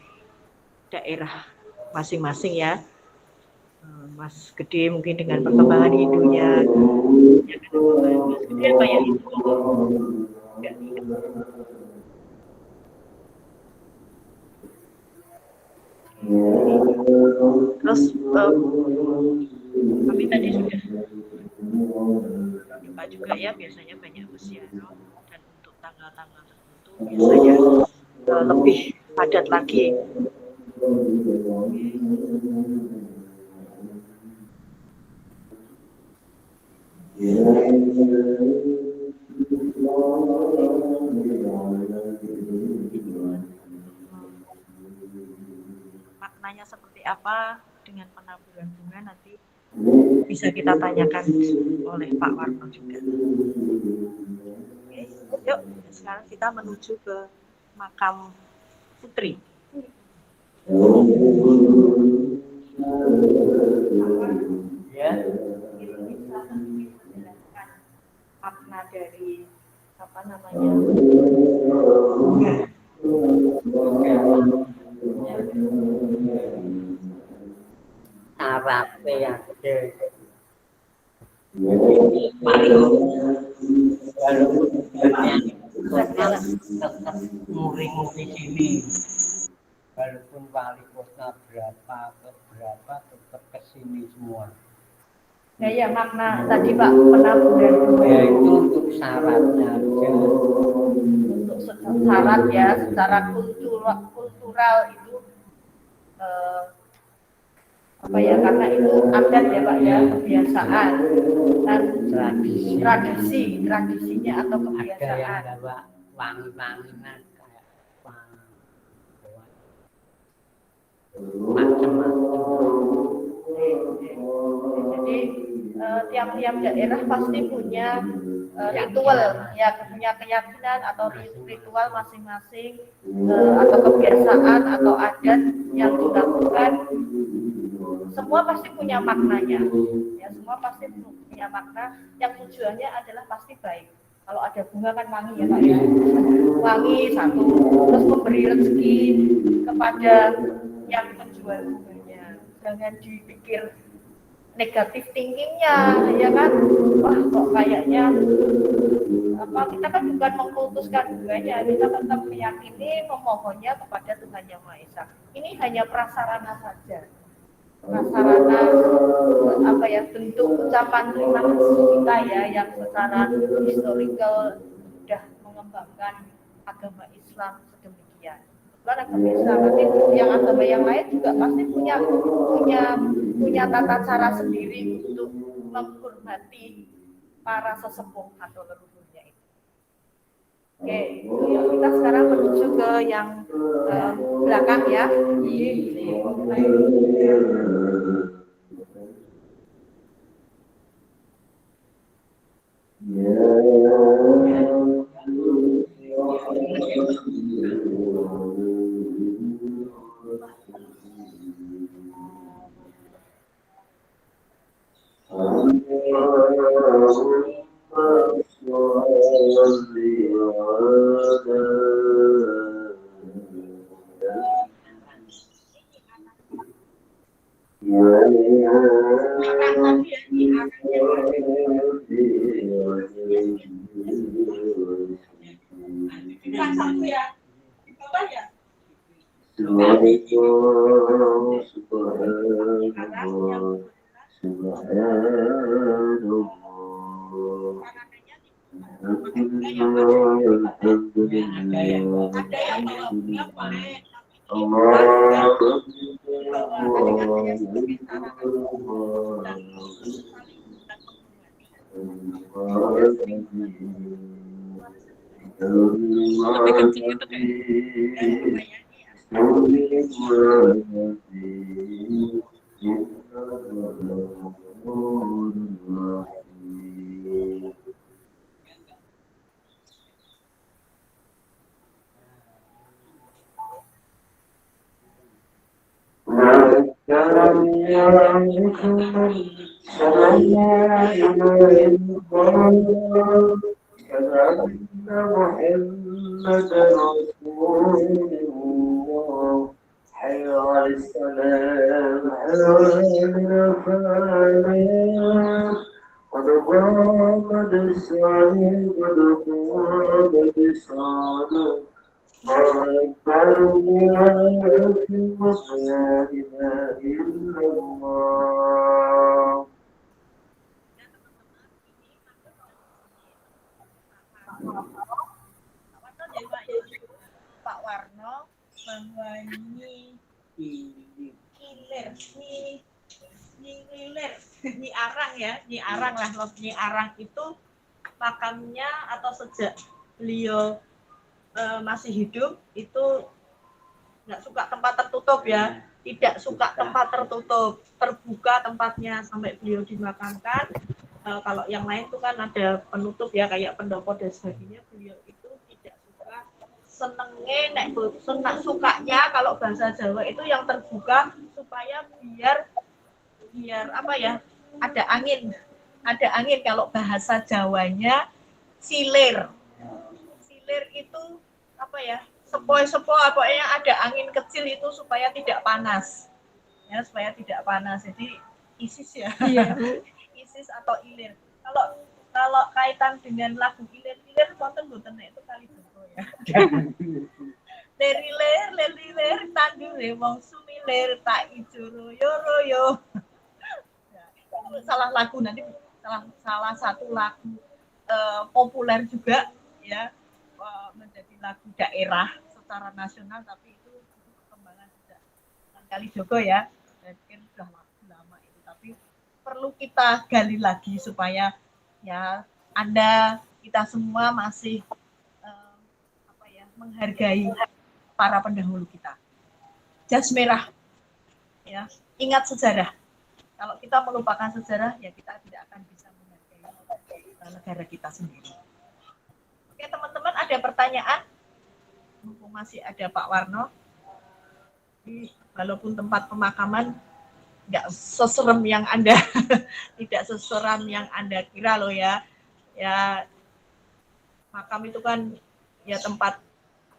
daerah masing-masing ya. Mas Gede mungkin dengan perkembangan Hindunya. Ya kan, Mas Gede apa ya Hindu? Enggak ingat. Terus kami tadi sudah coba juga ya, biasanya banyak peziarah, dan untuk tanggal-tanggal tertentu biasanya lebih padat lagi. Maknanya seperti apa dengan penaburan bunga nanti bisa kita tanyakan oleh Pak Warno juga. Oke, yuk sekarang kita menuju ke makam putri. Ya. Makna dari apa namanya? Sarape yang gede. Tetap muring-muring sini. Walaupun wali kota berapa tetap kesini semua. Ya makna tadi Pak penaburan bunga Ya itu untuk syaratnya aja. untuk syarat ya, secara kultural itu apa ya, karena itu adat ya Pak ya, kebiasaan dan tradisinya atau Ada yang kebiasaan. bawa wangi-wangian kayak macam-macam. Jadi tiap-tiap daerah pasti punya ritual ya, punya keyakinan atau ritual masing-masing atau kebiasaan atau adat yang dilakukan. Semua pasti punya maknanya ya, semua pasti punya makna yang tujuannya adalah pasti baik. Kalau ada bunga kan wangi ya Pak ya, wangi satu, terus memberi rezeki kepada bunganya. Jangan dipikir negatif thinkingnya, ya kan? Wah, kok kayaknya kita kan bukan mengkultuskan bunganya, kita tetap meyakini memohonnya kepada Tuhan Yang Maha Esa. Ini hanya prasarana saja. Prasarana bentuk ucapan terima kasih kita ya yang secara historical sudah mengembangkan agama Islam sedemikian. Bukan agama Islam, nanti yang agama yang lain juga pasti punya tata cara sendiri untuk menghormati para sesepuh atau leluhurnya itu. Oke, kita sekarang menuju ke yang belakang ya. Pak Warno bahwa Nyi Arang itu makamnya atau sejak beliau masih hidup itu nggak suka tempat tertutup ya, tidak suka tempat tertutup, terbuka tempatnya sampai beliau dimakamkan. Kalau yang lain itu kan ada penutup ya kayak pendopo dan sebagainya, beliau itu tidak suka, sukanya kalau bahasa Jawa itu yang terbuka supaya biar ada angin kalau bahasa Jawanya silir itu sepoi-sepoi pokoknya ada angin kecil itu supaya tidak panas ya, jadi ISIS ya. Iya. ISIS atau ilir. Kalau kaitan dengan lagu ilir wonten itu kali Joko ya. Leriler tandure wong sumilir tak ijo royo. Salah satu lagu populer juga ya, menjadi lagu daerah secara nasional, tapi itu perkembangan juga kali Joko ya, mungkin sudah lama itu, tapi perlu kita gali lagi supaya ya kita semua masih menghargai para pendahulu kita. Jas merah ya, ingat sejarah. Kalau kita melupakan sejarah, ya kita tidak akan bisa menghargai negara kita sendiri. Oke teman-teman, ada pertanyaan? Mumpung masih ada Pak Warno. Walaupun tempat pemakaman nggak seserem yang Anda, tidak seseram yang Anda kira loh ya. Ya makam itu kan ya tempat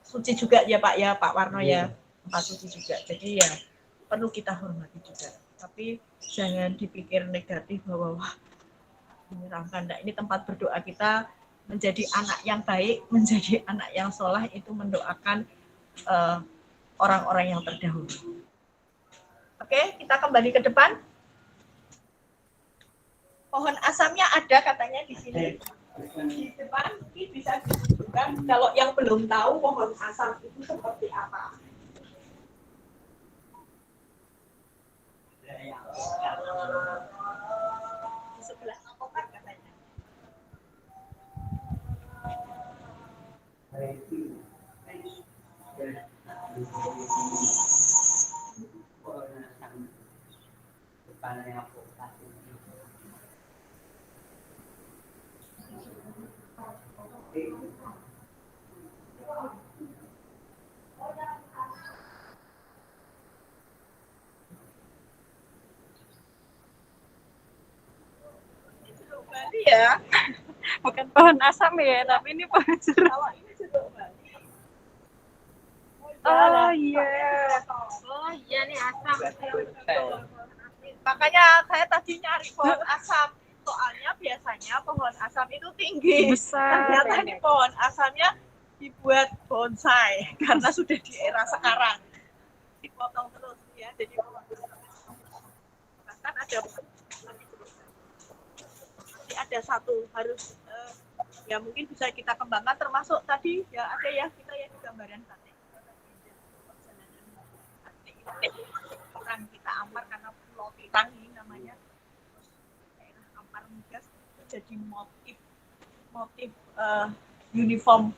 suci juga ya Pak Warno ya, tempat suci juga. Jadi ya perlu kita hormati juga. Tapi jangan dipikir negatif bahwa wah, menyeramkan. Nah, ini tempat berdoa kita menjadi anak yang baik, menjadi anak yang soleh, itu mendoakan orang-orang yang terdahulu. Oke, kita kembali ke depan. Pohon asamnya ada katanya di sini. Di depan ini bisa ditunjukkan kalau yang belum tahu pohon asam itu seperti apa. Di sebelah kotak katanya. Bali ya. Bukan pohon asam ya, tapi ini pohon jeruk. Kalau ini jeruk Bali. Oh iya. Oh iya nih asam. Makanya saya tadi nyari pohon asam. Soalnya biasanya pohon asam itu tinggi. Besar. Ternyata ini pohon asamnya dibuat bonsai karena sudah di era sekarang. Dipotong terus ya. Jadi bahkan ada nanti ada satu harus ya mungkin bisa kita kembangkan, termasuk tadi ya ada ya kita ya di gambaran sate. Orang kita Ampar karena Pulau Pirang ini namanya, daerah Ampar Migas itu jadi motif uniform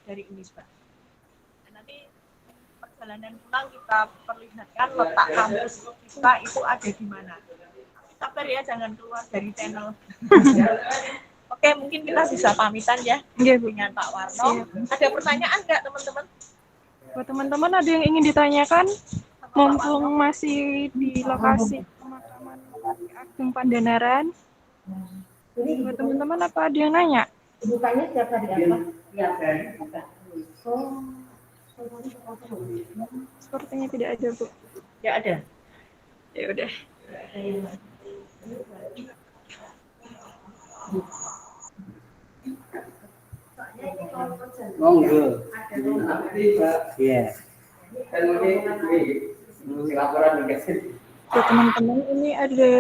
dari Unisba. Dan nanti perjalanan pulang kita perlihatkan letak kampus kita itu ada di mana. Sabar ya, jangan keluar dari channel. Oke, mungkin kita bisa pamitan ya dengan Pak Warno. Ada pertanyaan nggak teman-teman? Buat teman-teman ada yang ingin ditanyakan? Mumpung masih di lokasi pemakaman Agung Pandanaran. Buat teman-teman apa ada yang nanya? Bukanya setiap hari apa? Sepertinya tidak ada, Bu. Ya ada. Ya udah. Monggo. Iya. Buat teman-teman ini ada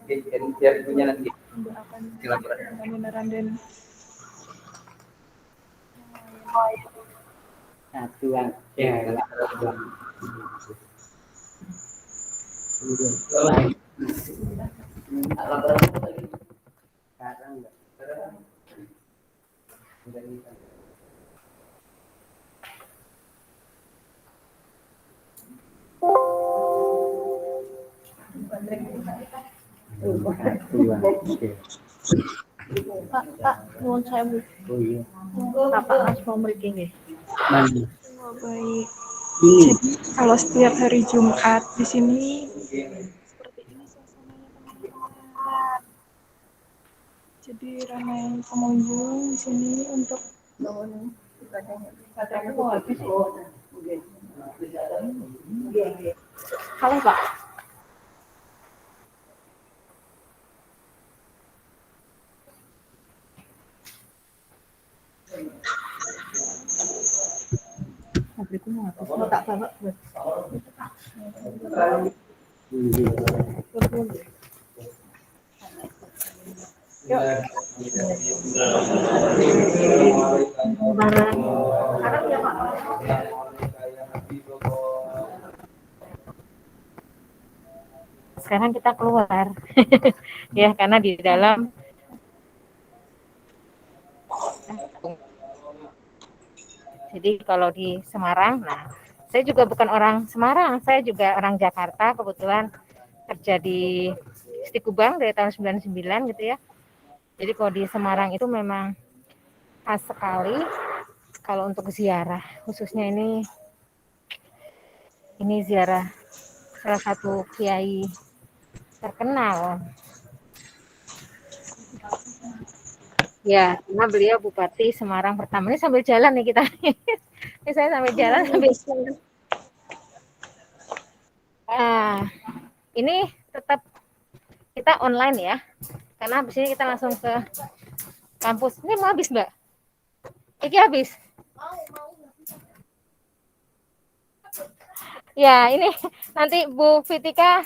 Biar punya nanti. mendoakan Pandanaran dan Satu aja. Sekarang enggak. Pak, nuwun sewu. Oh iya. Bapak Mas mau mriki nggih. Mana? oh, baik. Ini. Jadi kalau setiap hari Jumat di sini seperti ini suasananya teman-teman. Jadi ramai pengunjung di sini untuk Halo Pak. Mau tak bawa buat Sekarang kita keluar. Ya, karena di dalam jadi kalau di Semarang, nah saya juga bukan orang Semarang, saya juga orang Jakarta, kebetulan kerja di Stikubang dari tahun 99 gitu ya. Jadi kalau di Semarang itu memang khas sekali kalau untuk ziarah, khususnya ini ziarah salah satu kiai terkenal. Ya, karena beliau Bupati Semarang pertama. Ini sambil jalan nih kita. Ini saya sambil jalan sambil ini tetap kita online ya, karena habis ini kita langsung ke kampus. Ini mau habis Mbak? Iki habis? Ya ini nanti Bu Fitika,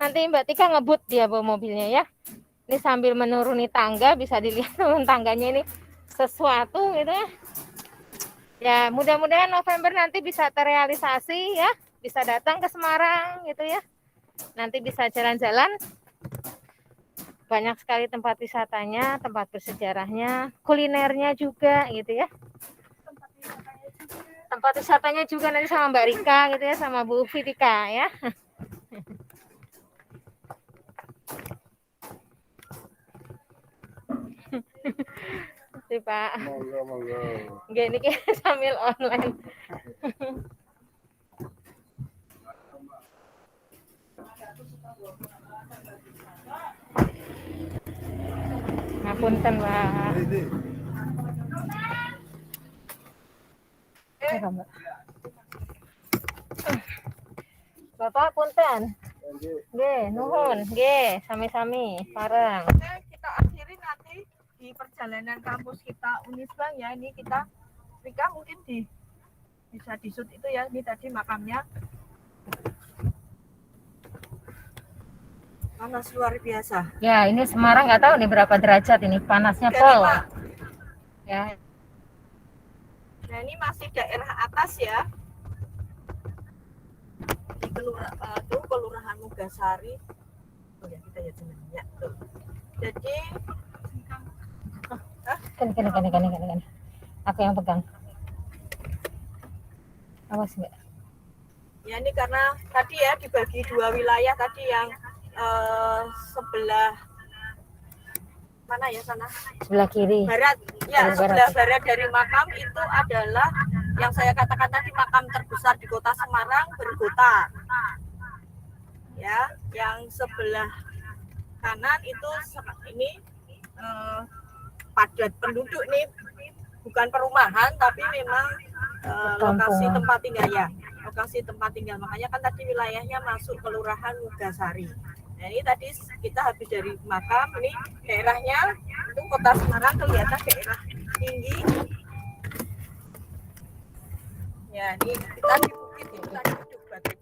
nanti Mbak Tika ngebut dia bawa mobilnya ya. Ini sambil menuruni tangga, bisa dilihat turun tangganya ini sesuatu gitu ya. Ya mudah-mudahan November nanti bisa terrealisasi ya, bisa datang ke Semarang gitu ya. Nanti bisa jalan-jalan, banyak sekali tempat wisatanya, tempat bersejarahnya, kulinernya juga gitu ya. Tempat wisatanya juga nanti sama Mbak Rika gitu ya, sama Bu Fitika ya. Terima Pak. Monggo. Gini kita sambil online. Ngapunten, Mbak. Mbak. Bapak punten. Nggih, nuhun. Nggih, sami-sami bareng. Kita akhiri nanti di perjalanan kampus kita Unisba ya. Ini kita Rika mungkin bisa disut itu ya. Ini tadi makamnya. Panas luar biasa. Ya, ini Semarang nggak tahu nih berapa derajat ini, panasnya pol. Ya. Nah, ini masih daerah atas ya. Di Kelurahan Mugasari. Oh ya, kita ya jenengnya tuh. Jadi Kan. Aku yang pegang. Awas Mbak. ya ini karena tadi ya dibagi dua wilayah tadi yang sebelah mana ya sana? Sebelah kiri. Barat. Ya, sebelah Barat. barat dari makam itu adalah yang saya katakan tadi makam terbesar di Kota Semarang, Bergota. Ya, yang sebelah kanan itu ini padat penduduk nih, bukan perumahan tapi memang lokasi tempat tinggal ya, lokasi tempat tinggal. Makanya kan tadi wilayahnya masuk Kelurahan Mugasari. Nah ini tadi kita habis dari makam, ini daerahnya itu Kota Semarang, kelihatan daerah tinggi. Ya ini kita di bukit, kita duduk batu.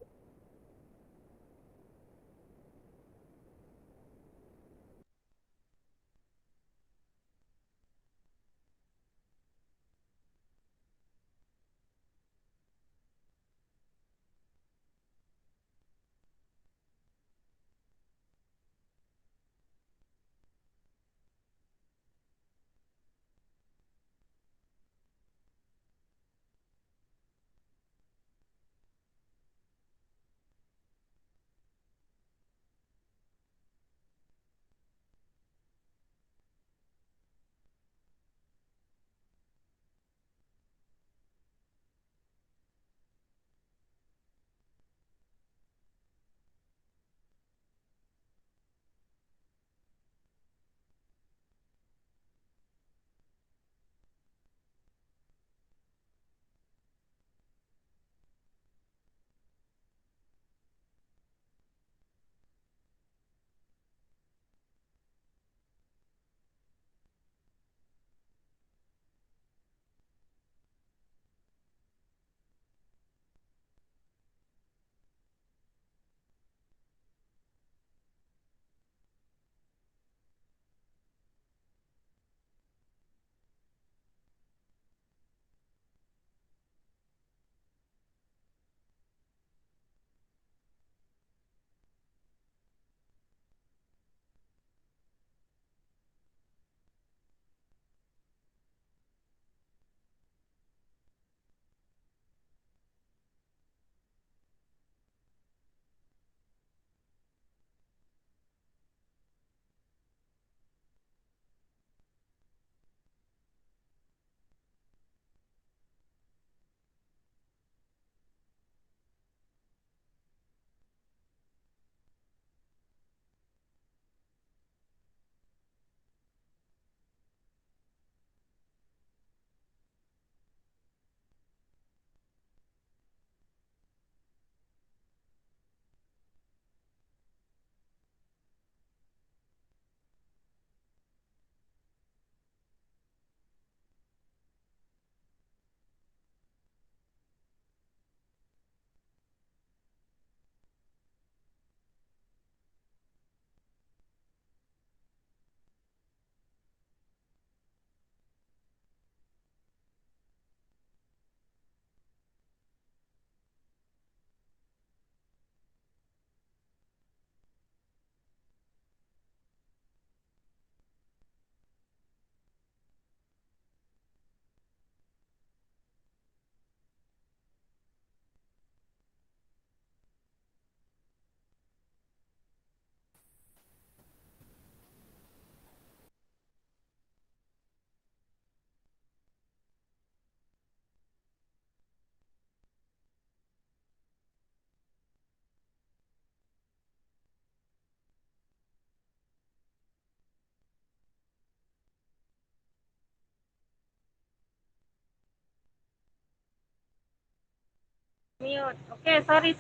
Mute. Oke, sorry.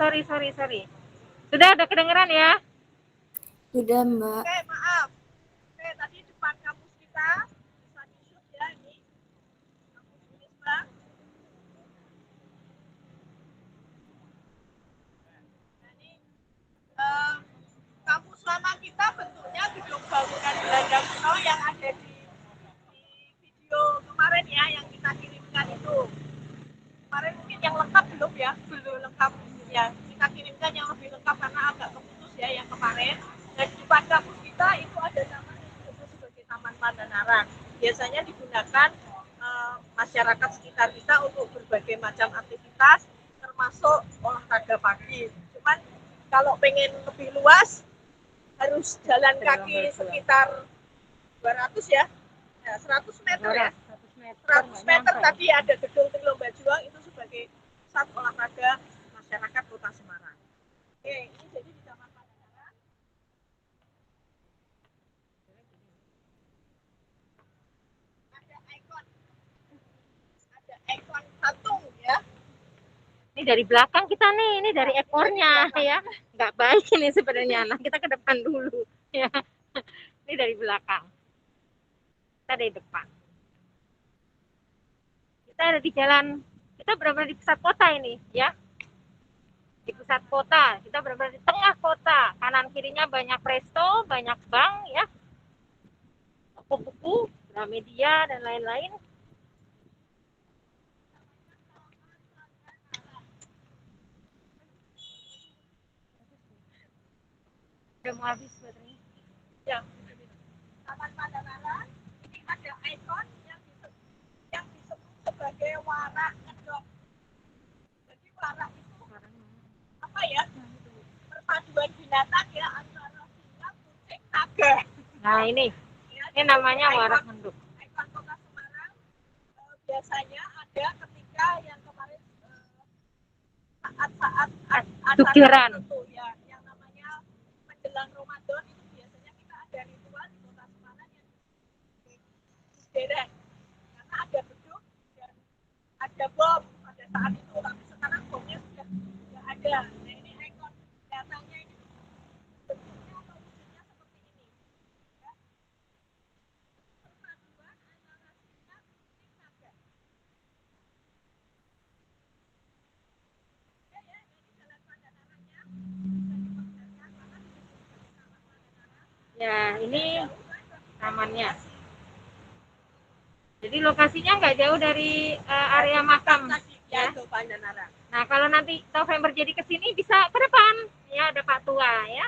Sudah kedengeran ya? Sudah, Mbak. Oke, maaf. Oke, tadi depan kampus kita bisa di-shoot ya ini. Kampus Unisba. Nah, ini kampus lama kita bentuknya gedung bangunan Belanda kuno yang ada di video kemarin ya, yang kita kirimkan itu. Kemarin mungkin yang lengkap belum ya, belum lengkap ya. Kita kirimkan yang lebih lengkap karena agak keputus ya yang kemarin. Dan di depan kampus kita itu ada taman yang disebut sebagai Taman Pandanaran. Biasanya digunakan masyarakat sekitar kita untuk berbagai macam aktivitas, termasuk olahraga pagi. Cuman kalau pengen lebih luas harus jalan kaki sekitar 200 ya, 100 meter ya. 100 meter tadi ada gedung Trilomba Juang itu sebagai pusat olahraga masyarakat Kota Semarang. Oke, ini jadi di Taman Pandanaran. Ada ikon patung ya. Ini dari belakang kita nih, ini dari ekornya ya. Nggak baik ini sebenarnya. Nah, kita ke depan dulu ya. Ini dari belakang. Kita dari depan. Kita ada di jalan, kita benar-benar di pusat kota ini ya. Di pusat kota, kita benar-benar di tengah kota. Kanan kirinya banyak resto, banyak bank ya. Toko buku, Gramedia dan lain-lain. Udah mau habis baterainya. Ya, Taman Pandanaran ini ada ikon yang disebut sebagai warak ngedok. Jadi warak itu apa ya? Perpaduan binatang ya antara singa, kucing, naga. Nah ini namanya warak menduk. Ikon Kota Semarang biasanya ada ketika yang kemarin saat-saat Syukuran. itu ya, yang namanya menjelang Ramadan itu biasanya kita ada ritual di Kota Semarang yang dereng karena ada beduk dan ada bom pada saat itu, tapi sekarang bomnya sudah tidak ada. Nah ini ikon datangnya ini bentuknya atau wujudnya seperti ini ya. Perpaduan antara singa, kucing, naga. Ya ya, ini jalan Pandanarannya bisa diperlihatkan karena disebut Taman Pandanaran. Ya ini tamannya. Jadi lokasinya nggak jauh dari area makam Ya, ya. itu Pandanaran. Nah kalau nanti November jadi kesini bisa ke depan ya, ada Pak Tua ya.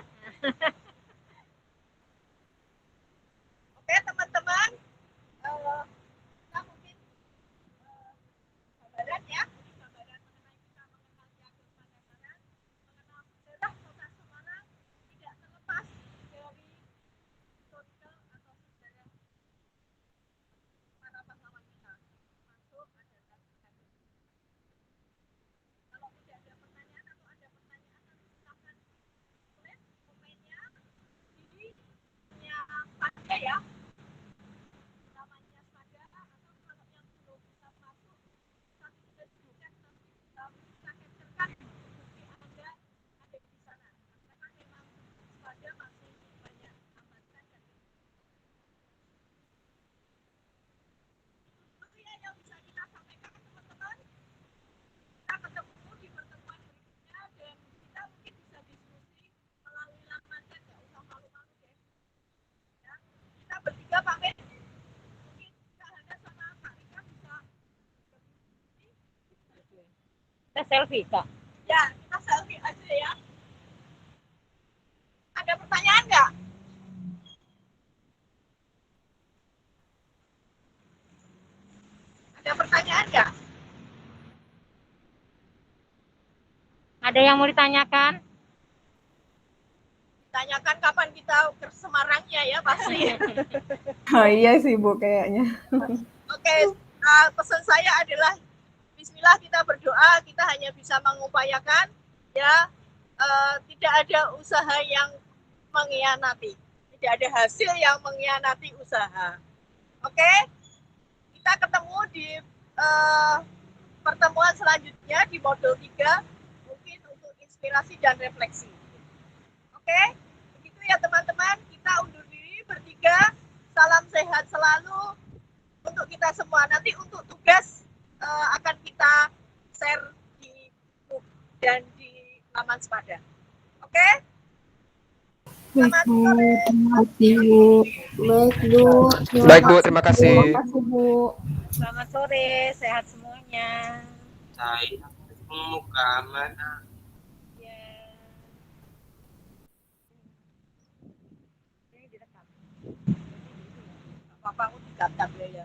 Oke teman-teman, kita mungkin gambaran ya, ini gambaran mengenai kita mengenal Ki Ageng Pandanaran, mengenal sejarah Kota Semarang tidak terlepas dari historical atau sejarah para pahlawan kita, termasuk adalah kalau tidak ada pertanyaan atau ada pertanyaan nanti silakan tulis komennya di yang ada ya. Namanya Saga atau kalau yang belum bisa masuk tapi sudah dibuka nanti bisa capturekan bukti Anda ada di sana karena memang Saga masih banyak hambatan dan itu ya yang bisa kita sampaikan teman-teman. Kita ketemu di pertemuan berikutnya dan kita mungkin bisa diskusi melalui laman chat, nggak usah malu-malu deh ya. Kita bertiga pamit. Kita selfie Kak. Ya, kita selfie aja ya. Ada pertanyaan nggak? Ada pertanyaan nggak? Ada yang mau ditanyakan? Tanyakan kapan kita ke Semarangnya ya pasti. Oh iya sih Bu kayaknya. Oke, pesan saya adalah Bismillah kita berdoa, kita hanya bisa mengupayakan ya, tidak ada usaha yang mengkhianati, tidak ada hasil yang mengkhianati usaha. Oke, kita ketemu di pertemuan selanjutnya di modul 3 inspirasi dan refleksi. Oke, begitu ya teman-teman. Kita undur diri bertiga. Salam sehat selalu untuk kita semua. Nanti untuk tugas akan kita share di grup dan di laman Sepada. Oke? Selamat sore. Baik, Bu. Baik Bu, terima kasih. Terima kasih Bu. Selamat sore, sehat semuanya. Saya muka mana? Ya. Ini direkam. Apa-apa aku digatak ya.